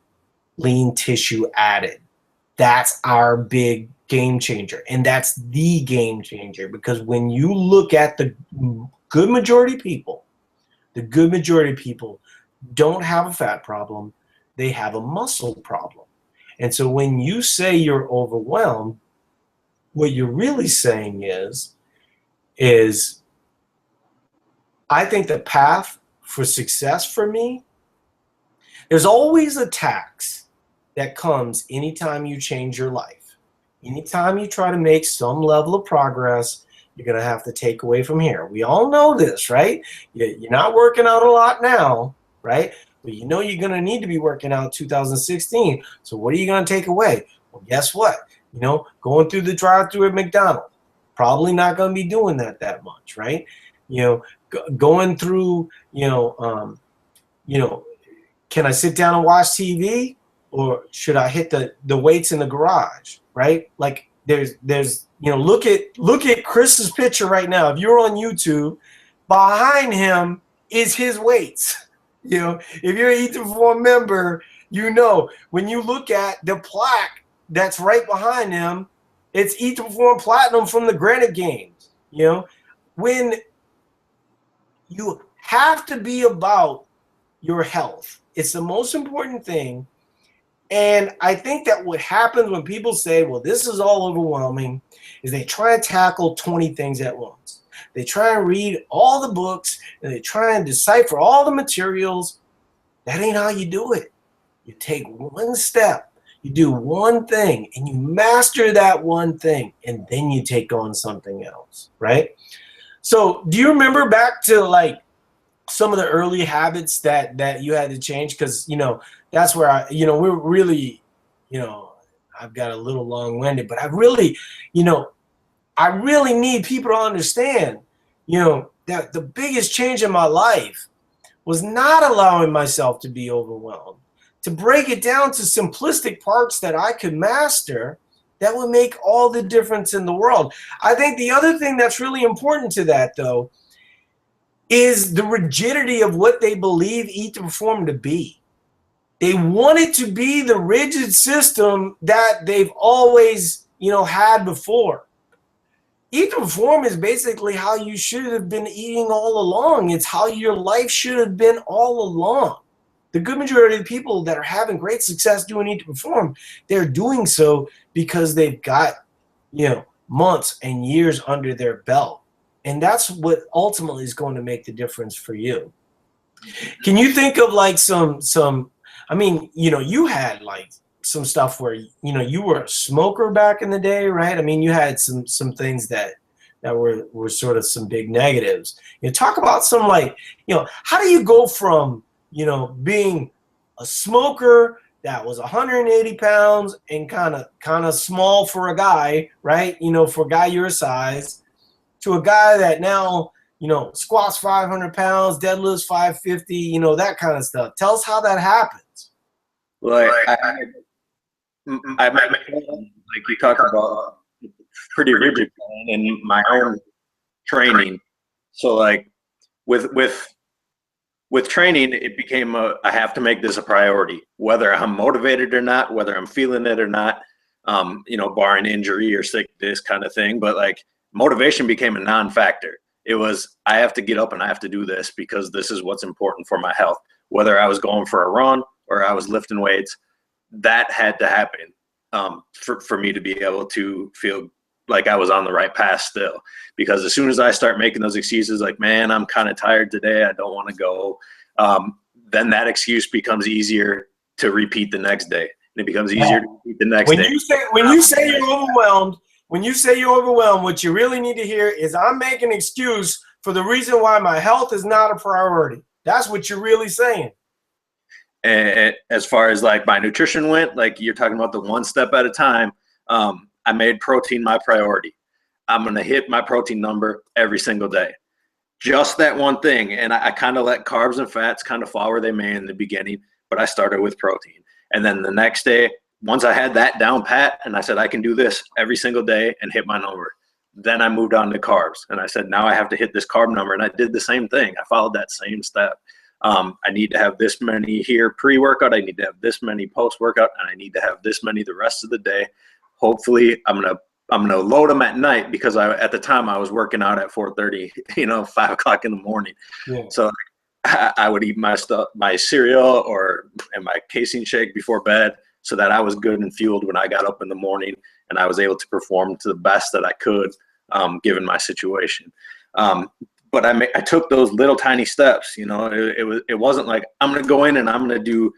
lean tissue added. That's our big game changer. And that's the game changer, because when you look at the good majority of people, don't have a fat problem. They have a muscle problem. And so when you say you're overwhelmed, what you're really saying is I think the path for success for me, there's always a tax that comes anytime you change your life. Anytime you try to make some level of progress, you're going to have to take away from here. We all know this, right? You're not working out a lot now, right? But you're going to need to be working out 2016. So what are you going to take away? Well, guess what? Going through the drive-thru at McDonald's, probably not going to be doing that much, right? Going through, can I sit down and watch TV, or should I hit the weights in the garage, right? Like there's look at Chris's picture right now. If you're on YouTube, behind him is his weights. If you're an Eat to Perform member, when you look at the plaque that's right behind him, it's Eat to Perform Platinum from the Granite Games. When you have to be about your health, it's the most important thing. And I think that what happens when people say, well, this is all overwhelming, is they try and tackle 20 things at once. They try and read all the books, and they try and decipher all the materials. That ain't how you do it. You take one step. You do one thing and you master that one thing, and then you take on something else, right? So do you remember back to like some of the early habits that you had to change? Because, you know, that's where we're really, you know, I've got a little long-winded, but I really need people to understand, you know, that the biggest change in my life was not allowing myself to be overwhelmed, to break it down to simplistic parts that I could master that would make all the difference in the world. I think the other thing that's really important to that, though, is the rigidity of what they believe Eat to Perform to be. They want it to be the rigid system that they've always, had before. Eat to Perform is basically how you should have been eating all along. It's how your life should have been all along. The good majority of the people that are having great success doing Eat to Perform, they're doing so because they've got, months and years under their belt. And that's what ultimately is going to make the difference for you. Can you think of like you had like some stuff where, you were a smoker back in the day, right? I mean, you had some things that were sort of some big negatives. Talk about some like, how do you go from, being a smoker that was 180 pounds and kind of small for a guy, right? For a guy your size, to a guy that now, squats 500 pounds, deadlifts 550, that kind of stuff. Tell us how that happens. Well, like you talked about, pretty rigid plan in my own training. So like with training, it became I have to make this a priority, whether I'm motivated or not, whether I'm feeling it or not, barring injury or sickness kind of thing. But like motivation became a non-factor. It was, I have to get up and I have to do this because this is what's important for my health. Whether I was going for a run or I was lifting weights, that had to happen for me to be able to feel like I was on the right path still. Because as soon as I start making those excuses like, man, I'm kind of tired today, I don't want to go, then that excuse becomes easier to repeat the next day. And it becomes easier to repeat the next day. When you say you're overwhelmed, what you really need to hear is I'm making an excuse for the reason why my health is not a priority. That's what you're really saying. And as far as like my nutrition went, like you're talking about the one step at a time, I made protein my priority. I'm going to hit my protein number every single day. Just that one thing. And I kind of let carbs and fats kind of fall where they may in the beginning, but I started with protein. And then the next day, once I had that down pat and I said, I can do this every single day and hit my number. Then I moved on to carbs and I said, now I have to hit this carb number. And I did the same thing. I followed that same step. I need to have this many here pre-workout. I need to have this many post-workout, and I need to have this many the rest of the day. Hopefully, I'm gonna load them at night because at the time I was working out at 4:30, 5 o'clock in the morning. Yeah. So I would eat my cereal and my casein shake before bed, so that I was good and fueled when I got up in the morning, and I was able to perform to the best that I could, given my situation. But I took those little tiny steps. It wasn't like I'm going to go in and I'm going to do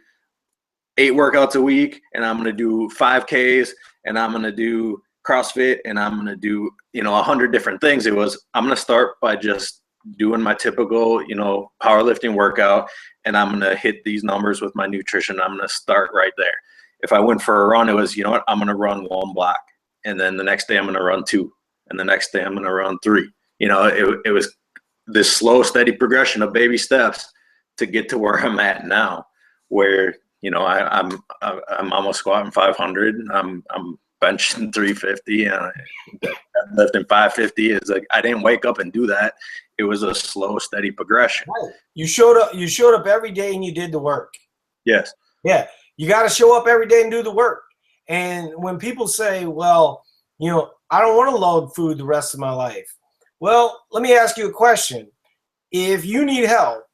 8 workouts a week and I'm going to do 5Ks and I'm going to do CrossFit and I'm going to do 100 different things. It was, I'm going to start by just doing my typical powerlifting workout, and I'm going to hit these numbers with my nutrition. I'm going to start right there. If I went for a run, it was, I'm going to run 1 block, and then the next day I'm going to run 2, and the next day I'm going to run 3. It was this slow, steady progression of baby steps to get to where I'm at now, where I'm almost squatting 500. I'm benching 350 and lifting 550. It's like I didn't wake up and do that. It was a slow, steady progression. Right. You showed up every day and you did the work. Yes. Yeah. You got to show up every day and do the work. And when people say, well, I don't want to load food the rest of my life. Well, let me ask you a question. If you need help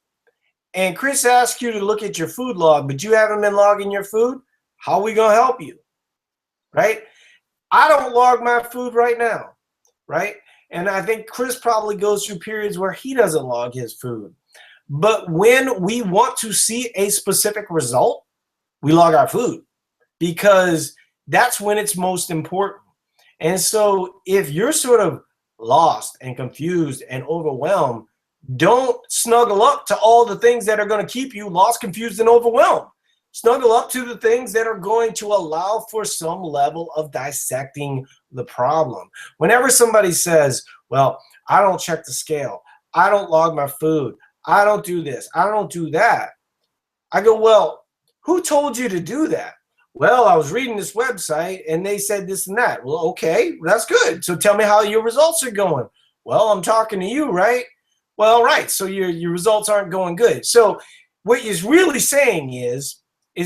and Chris asks you to look at your food log, but you haven't been logging your food, how are we going to help you? Right? I don't log my food right now. Right? And I think Chris probably goes through periods where he doesn't log his food. But when we want to see a specific result, we log our food. because that's when it's most important. And so if you're sort of lost and confused and overwhelmed, don't snuggle up to all the things that are going to keep you lost, confused, and overwhelmed. Snuggle up to the things that are going to allow for some level of dissecting the problem. Whenever somebody says, well, I don't check the scale, I don't log my food, I don't do this, I don't do that, I go, well, who told you to do that? Well, I was reading this website and they said this and that. Well, okay, that's good. So tell me how your results are going. Well, I'm talking to you, right? Well, right. So your results aren't going good. So what he's really saying is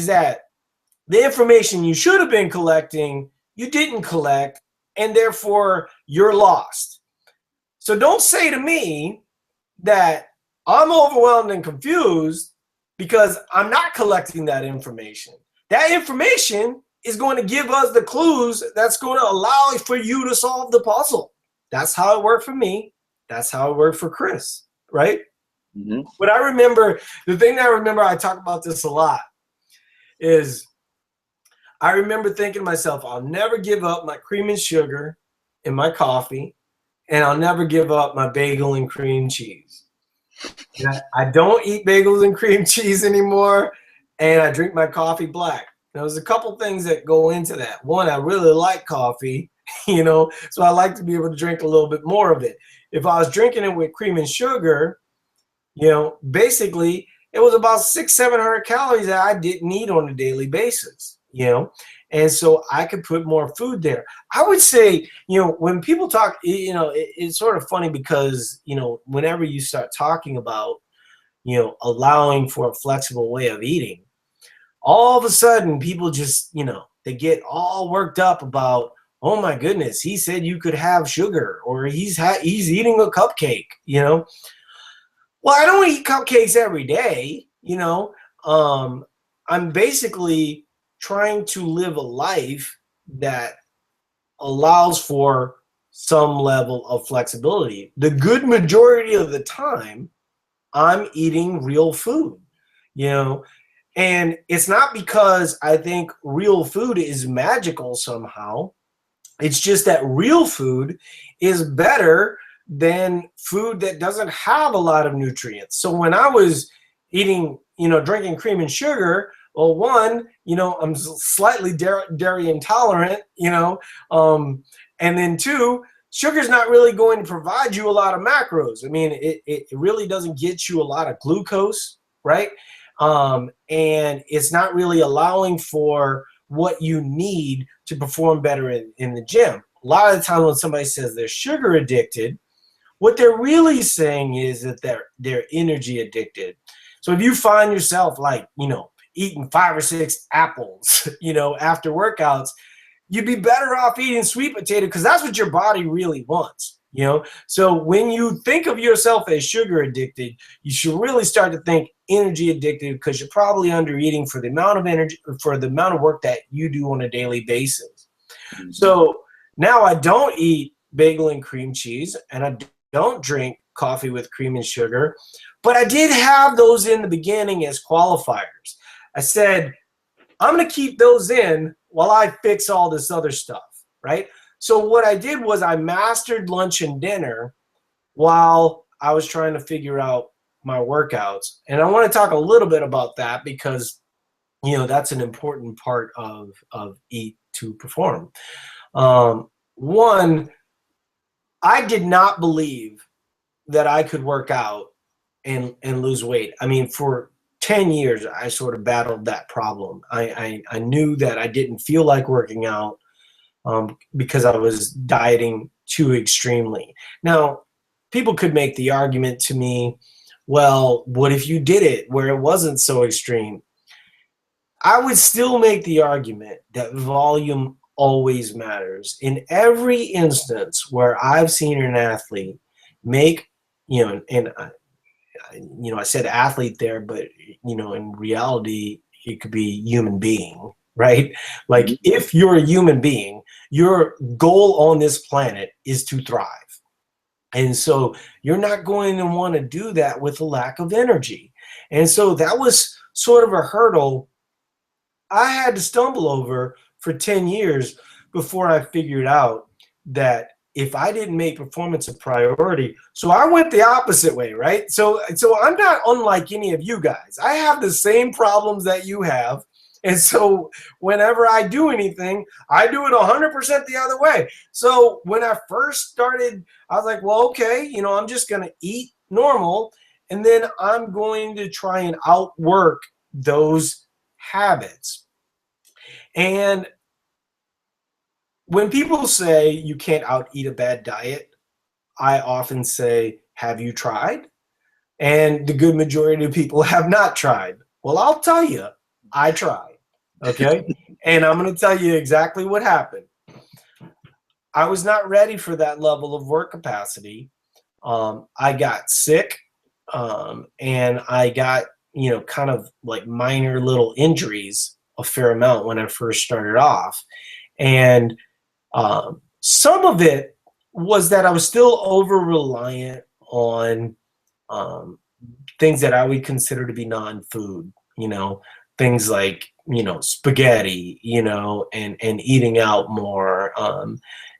that the information you should have been collecting, you didn't collect, and therefore you're lost. So don't say to me that I'm overwhelmed and confused because I'm not collecting that information. That information is going to give us the clues that's going to allow for you to solve the puzzle. That's how it worked for me. That's how it worked for Chris, right? Mm-hmm. But I remember, the thing that I remember, I talk about this a lot, is I remember thinking to myself, I'll never give up my cream and sugar in my coffee, and I'll never give up my bagel and cream cheese. And I don't eat bagels and cream cheese anymore, and I drink my coffee black. There's a couple things that go into that. One, I really like coffee, so I like to be able to drink a little bit more of it. If I was drinking it with cream and sugar, basically it was about 600-700 calories that I didn't eat on a daily basis, and so I could put more food there. I would say, when people talk, it's sort of funny because, whenever you start talking about, allowing for a flexible way of eating, all of a sudden people just, they get all worked up about, oh my goodness, he said you could have sugar, or he's eating a cupcake, Well, I don't eat cupcakes every day, I'm basically trying to live a life that allows for some level of flexibility. The good majority of the time, I'm eating real food, and it's not because I think real food is magical somehow. It's just that real food is better than food that doesn't have a lot of nutrients. So when I was eating, drinking cream and sugar, well, one, I'm slightly dairy intolerant, and then two, sugar's not really going to provide you a lot of macros. I mean, it really doesn't get you a lot of glucose, right? And it's not really allowing for what you need to perform better in the gym. A lot of the time when somebody says they're sugar addicted, what they're really saying is that they're energy addicted. So if you find yourself eating 5 or 6 apples, after workouts, you'd be better off eating sweet potato because that's what your body really wants, So when you think of yourself as sugar addicted, you should really start to think energy addicted because you're probably under eating for the amount of energy, for the amount of work that you do on a daily basis. Mm-hmm. So now I don't eat bagel and cream cheese, and I don't drink coffee with cream and sugar, but I did have those in the beginning as qualifiers. I said, I'm going to keep those in while I fix all this other stuff, right? So what I did was I mastered lunch and dinner while I was trying to figure out my workouts. And I want to talk a little bit about that because, that's an important part of Eat to Perform. One, I did not believe that I could work out and lose weight. I mean, for 10 years, I sort of battled that problem. I knew that I didn't feel like working out because I was dieting too extremely. Now, people could make the argument to me, well, what if you did it where it wasn't so extreme? I would still make the argument that volume always matters. In every instance where I've seen an athlete make, and I said athlete there, but in reality, it could be human being, right? Like if you're a human being, your goal on this planet is to thrive. And so you're not going to want to do that with a lack of energy. And so that was sort of a hurdle I had to stumble over for 10 years before I figured out that if I didn't make performance a priority, so I went the opposite way, right? So I'm not unlike any of you guys. I have the same problems that you have. And so whenever I do anything, I do it 100% the other way. So when I first started, I was like, well, okay, I'm just going to eat normal, and then I'm going to try and outwork those habits. And when people say you can't out eat a bad diet, I often say, have you tried? And the good majority of people have not tried. Well, I'll tell you, I tried. Okay. And I'm going to tell you exactly what happened. I was not ready for that level of work capacity. I got sick, and I got, kind of like minor little injuries a fair amount when I first started off. And some of it was that I was still over reliant on things that I would consider to be non-food, things like, spaghetti, and eating out more,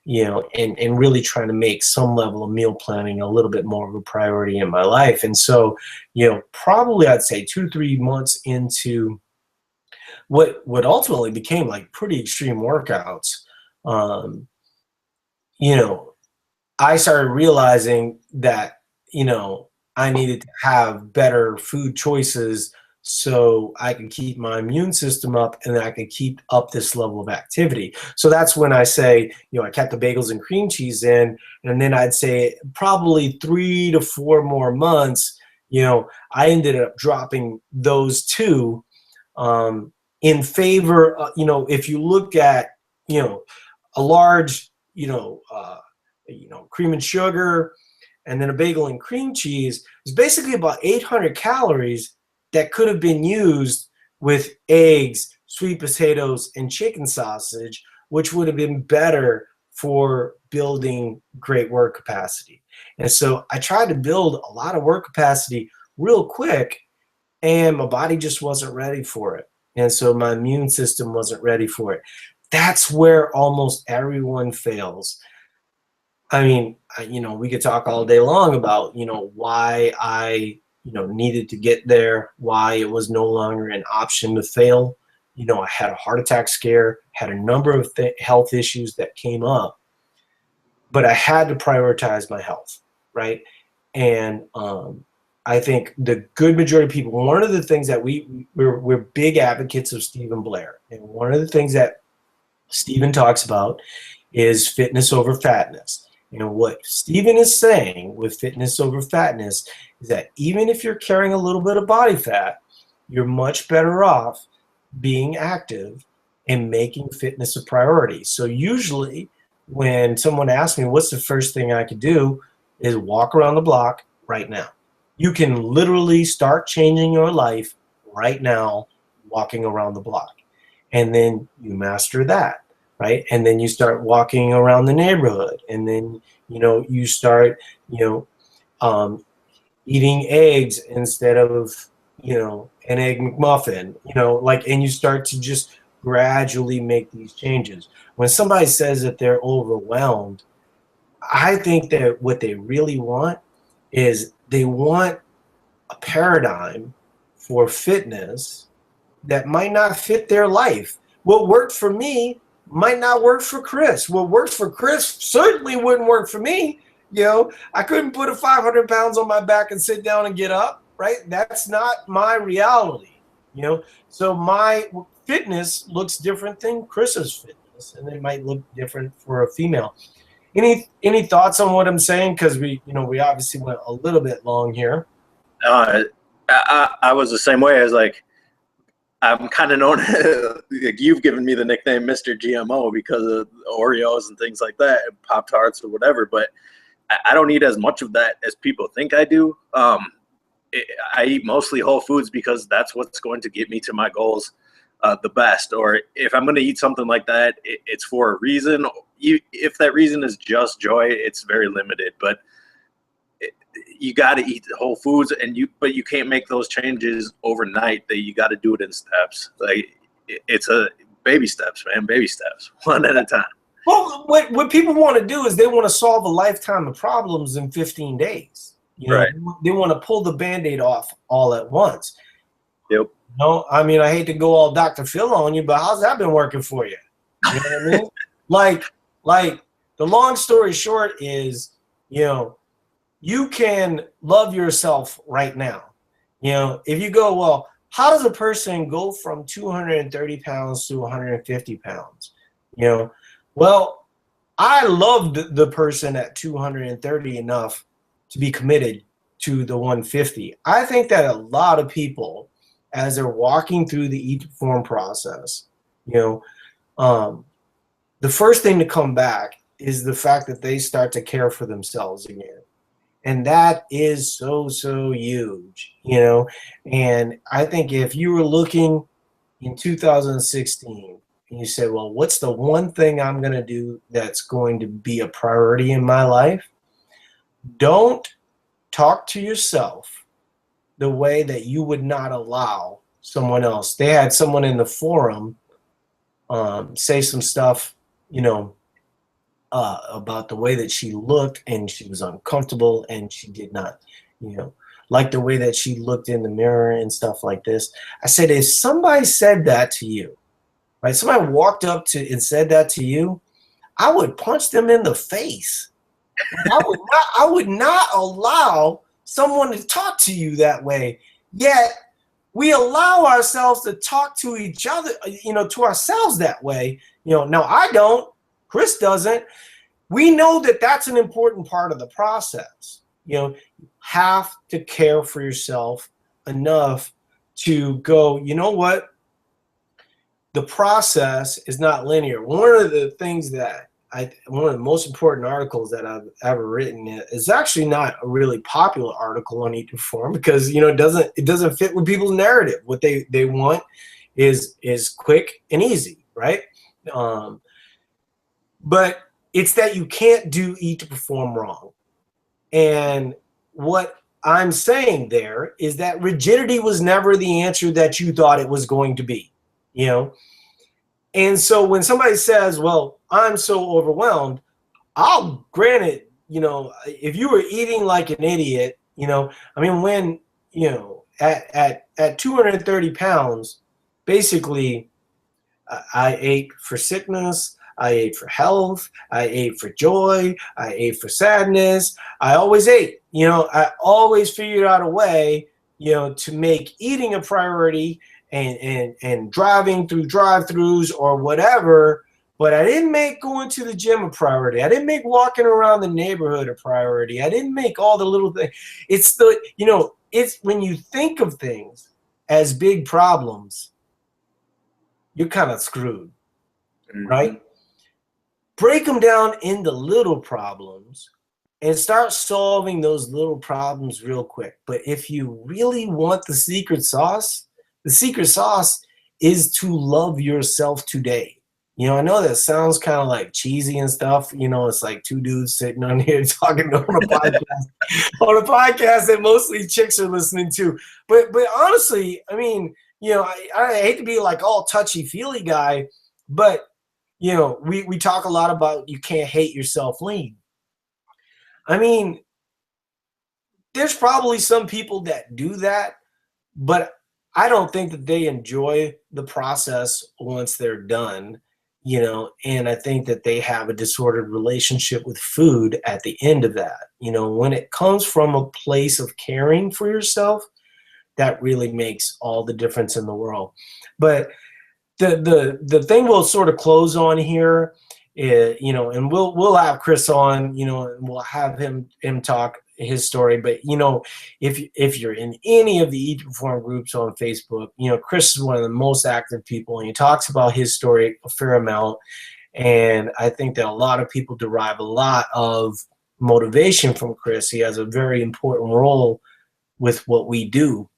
and really trying to make some level of meal planning a little bit more of a priority in my life. And so, probably I'd say 2 to 3 months into what ultimately became like pretty extreme workouts, um, you know, I started realizing that, I needed to have better food choices so I could keep my immune system up and I could keep up this level of activity. So that's when I say, I kept the bagels and cream cheese in, and then I'd say probably 3 to 4 more months, I ended up dropping those two, in favor, if you look at, a large, cream and sugar, and then a bagel and cream cheese is basically about 800 calories that could have been used with eggs, sweet potatoes, and chicken sausage, which would have been better for building great work capacity. And so I tried to build a lot of work capacity real quick, and my body just wasn't ready for it. And so my immune system wasn't ready for it. That's where almost everyone fails. I mean, we could talk all day long about, why I, needed to get there, why it was no longer an option to fail. I had a heart attack scare, had a number of health issues that came up, but I had to prioritize my health, right? And I think the good majority of people, one of the things that we're big advocates of Stephen Blair, and one of the things that Stephen talks about is fitness over fatness. And what Stephen is saying with fitness over fatness is that even if you're carrying a little bit of body fat, you're much better off being active and making fitness a priority. So usually when someone asks me what's the first thing I could do, is walk around the block right now. You can literally start changing your life right now walking around the block. And then you master that, right? And then you start walking around the neighborhood, and then you start eating eggs instead of an egg McMuffin, and you start to just gradually make these changes. When somebody says that they're overwhelmed, I think that what they really want is they want a paradigm for fitness that might not fit their life. What worked for me might not work for Chris. What works for Chris certainly wouldn't work for me. I couldn't put a 500 pounds on my back and sit down and get up, right? That's not my reality. So my fitness looks different than Chris's fitness, and it might look different for a female. Any thoughts on what I'm saying? Because we obviously went a little bit long here. I was the same way. I was like, I'm kind of known, like you've given me the nickname Mr. GMO because of Oreos and things like that, and Pop-Tarts or whatever, but I don't eat as much of that as people think I do. I eat mostly whole foods because that's what's going to get me to my goals the best. Or if I'm going to eat something like that, it's for a reason. If that reason is just joy, it's very limited, but you got to eat whole foods, but you can't make those changes overnight. That you got to do it in steps. Like it's a baby steps, man, baby steps, one at a time. Well, what people want to do is they want to solve a lifetime of problems in 15 days. You know, Right. they want to pull the Band-Aid off all at once. Yep. No, I mean, I hate to go all Dr. Phil on you, but how's that been working for you? You know what I mean? Like the long story short is, you know, you can love yourself right now. You know, if you go, well, how does a person go from 230 pounds to 150 pounds? You know, well, I loved the person at 230 enough to be committed to the 150. I think that a lot of people, as they're walking through the Eat to Perform process, you know, the first thing to come back is the fact that they start to care for themselves again. And that is so, so huge, you know. And I think if you were looking in 2016 and you say, well, what's the one thing I'm going to do that's going to be a priority in my life? Don't talk to yourself the way that you would not allow someone else. They had someone in the forum say some stuff, you know, about the way that she looked, and she was uncomfortable, and she did not, you know, like the way that she looked in the mirror and stuff like this. I said, if somebody said that to you, right? Somebody walked up to and said that to you, I would punch them in the face. I would not allow someone to talk to you that way. Yet we allow ourselves to talk to each other, you know, to ourselves that way. You know, now I don't, Chris doesn't. We know that that's an important part of the process. You know, you have to care for yourself enough to go, you know what? The process is not linear. One of the things that one of the most important articles that I've ever written is actually not a really popular article on Eat to Perform, because, you know, it doesn't fit with people's narrative. What they want is quick and easy, right? But it's that you can't do Eat to Perform wrong. And what I'm saying there is that rigidity was never the answer that you thought it was going to be, you know? And so when somebody says, well, I'm so overwhelmed, I'll grant it, you know, if you were eating like an idiot, you know, I mean, when, you know, at 230 pounds, basically I ate for sickness, I ate for health, I ate for joy, I ate for sadness. I always ate, you know, I always figured out a way, you know, to make eating a priority and driving through drive-throughs or whatever. But I didn't make going to the gym a priority. I didn't make walking around the neighborhood a priority. I didn't make all the little things. It's the, you know, it's when you think of things as big problems, you're kind of screwed, right? Break them down into little problems and start solving those little problems real quick. But if you really want the secret sauce is to love yourself today. You know, I know that sounds kind of like cheesy and stuff. You know, it's like two dudes sitting on here talking on a podcast, on a podcast that mostly chicks are listening to. But honestly, I mean, you know, I hate to be like all touchy-feely guy, but, you know, we talk a lot about you can't hate yourself lean. I mean, there's probably some people that do that, but I don't think that they enjoy the process once they're done, you know, and I think that they have a disordered relationship with food at the end of that. You know, when it comes from a place of caring for yourself, that really makes all the difference in the world. But the thing we'll sort of close on here is, you know, and we'll have Chris on, you know, and we'll have him talk his story. But, you know, if you're in any of the Eat to Perform groups on Facebook, you know, Chris is one of the most active people, and he talks about his story a fair amount. And I think that a lot of people derive a lot of motivation from Chris. He has a very important role with what we do.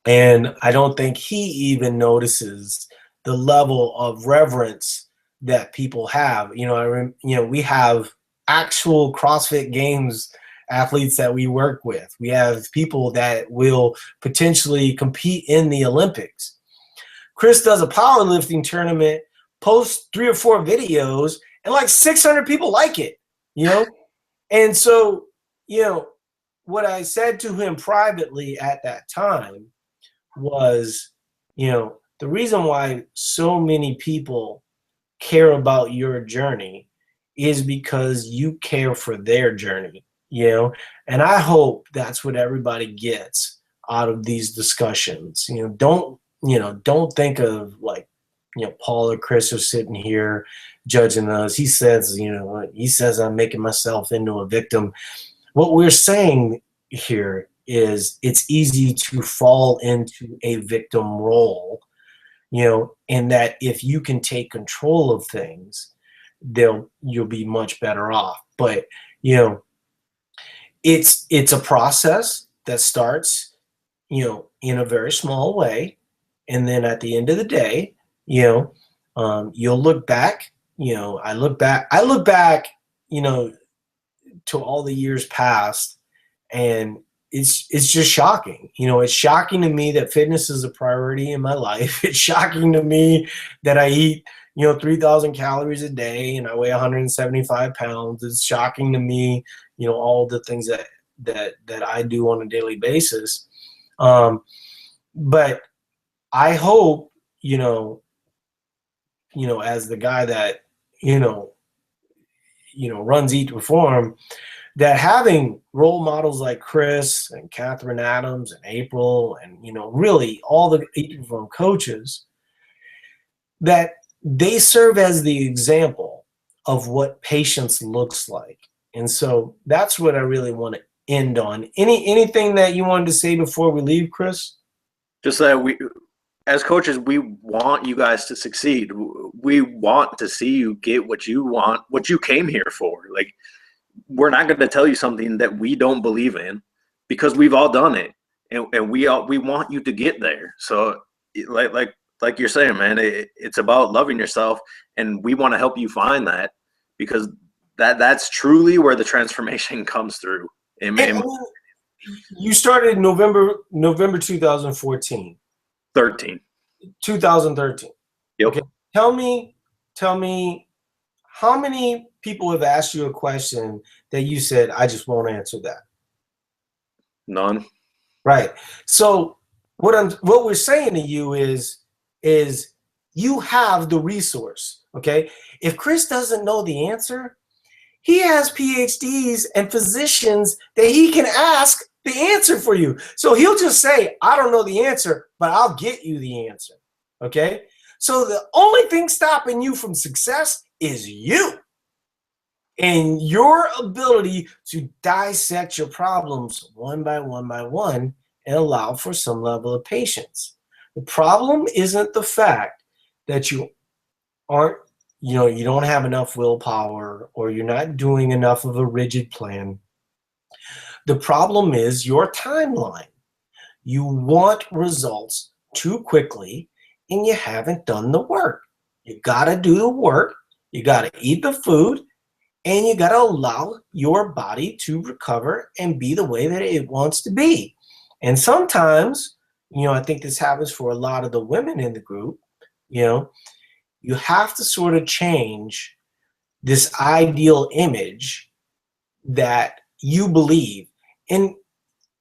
And I don't think he even notices the level of reverence that people have. You know, we have actual CrossFit Games athletes that we work with. We have people that will potentially compete in the Olympics. Chris does a powerlifting tournament, posts 3 or 4 videos, and like 600 people like it, you know? And so, you know, what I said to him privately at that time was, you know, the reason why so many people care about your journey is because you care for their journey, you know? And I hope that's what everybody gets out of these discussions. Don't think of like, Paul or Chris are sitting here judging us. He says I'm making myself into a victim. What we're saying here is it's easy to fall into a victim role, and that if you can take control of things, you'll be much better off. But it's a process that starts in a very small way, and then at the end of the day, you'll look back. I look back to all the years past, and it's just shocking. It's shocking to me that fitness is a priority in my life. It's shocking to me that I eat 3,000 calories a day and I weigh 175 pounds. It's shocking to me, all the things that I do on a daily basis. But I hope, as the guy that runs Eat to Perform, that having role models like Chris and Catherine Adams and April and really all the Eat to Perform coaches, that they serve as the example of what patience looks like. And so that's what I really want to end on. Anything that you wanted to say before we leave, Chris? Just that we, as coaches, we want you guys to succeed. We want to see you get what you want, what you came here for. Like, we're not going to tell you something that we don't believe in, because we've all done it, and we want you to get there. So like you're saying, man, it's about loving yourself, and we want to help you find that, because that's truly where the transformation comes through. You started in November 2014. 2013. Yep. Okay. Tell me how many people have asked you a question that you said, I just won't answer that? None. Right. So what we're saying to you is you have the resource. Okay. If Chris doesn't know the answer, he has PhDs and physicians that he can ask the answer for you. So he'll just say, I don't know the answer, but I'll get you the answer. Okay. So the only thing stopping you from success is you and your ability to dissect your problems one by one and allow for some level of patience. The problem isn't the fact that you aren't, you don't have enough willpower, or you're not doing enough of a rigid plan. The problem is your timeline. You want results too quickly, and you haven't done the work. You got to do the work. You got to eat the food, and you got to allow your body to recover and be the way that it wants to be. And sometimes, I think this happens for a lot of the women in the group, you have to sort of change this ideal image that you believe. And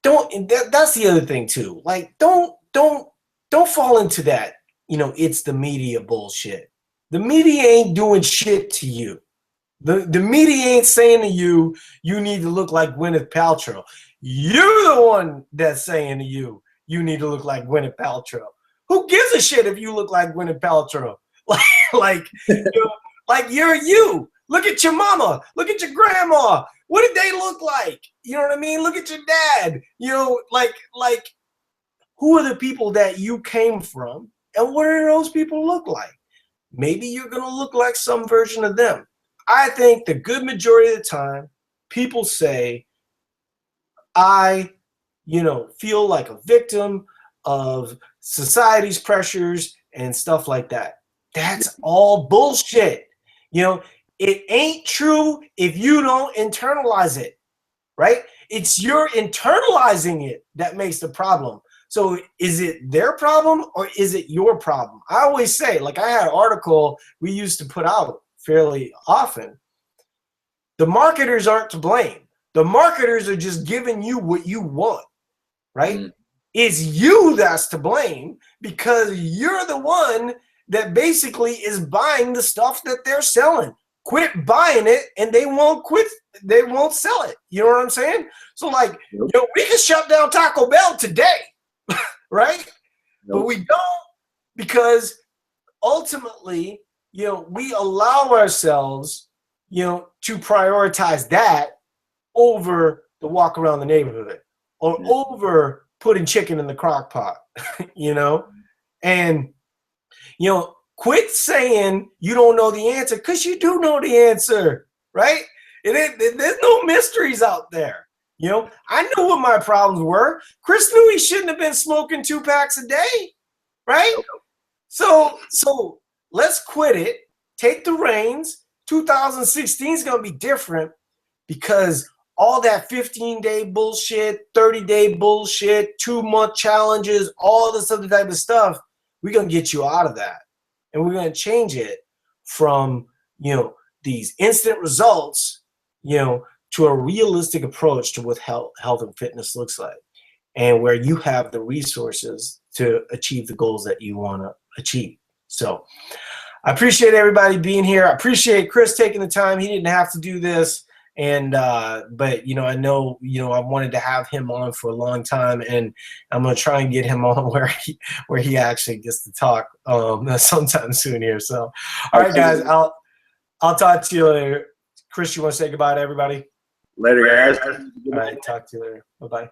that's the other thing too. Like, don't fall into that, it's the media bullshit. The media ain't doing shit to you. The media ain't saying to you, you need to look like Gwyneth Paltrow. You're the one that's saying to you, you need to look like Gwyneth Paltrow. Who gives a shit if you look like Gwyneth Paltrow? like you're you. Look at your mama. Look at your grandma. What did they look like? You know what I mean? Look at your dad. Like who are the people that you came from, and what do those people look like? Maybe you're going to look like some version of them. I think the good majority of the time, people say, I, feel like a victim of society's pressures and stuff like that. That's all bullshit. It ain't true if you don't internalize it, right? It's your internalizing it that makes the problem. So is it their problem or is it your problem? I always say, like I had an article we used to put out fairly often. The marketers aren't to blame. The marketers are just giving you what you want, right? Mm. It's you that's to blame because you're the one that basically is buying the stuff that they're selling. Quit buying it and they won't quit. They won't sell it. You know what I'm saying? So like, we can shut down Taco Bell today, right? But we don't, because ultimately, we allow ourselves, to prioritize that over the walk around the neighborhood or over putting chicken in the crock pot, and, quit saying you don't know the answer, because you do know the answer, right? There's no mysteries out there. I knew what my problems were. Chris knew he shouldn't have been smoking 2 packs a day, right? So let's quit it. Take the reins. 2016 is going to be different, because all that 15-day bullshit, 30-day bullshit, 2-month challenges, all this other type of stuff, we're going to get you out of that. And we're going to change it from, these instant results, to a realistic approach to what health and fitness looks like, and where you have the resources to achieve the goals that you want to achieve. So I appreciate everybody being here. I appreciate Chris taking the time. He didn't have to do this. And, but, I know, I wanted to have him on for a long time, and I'm going to try and get him on where he actually gets to talk, sometime soon here. So, all right, guys, I'll talk to you later. Chris, you want to say goodbye to everybody? Later, guys. All right, talk to you later. Bye-bye.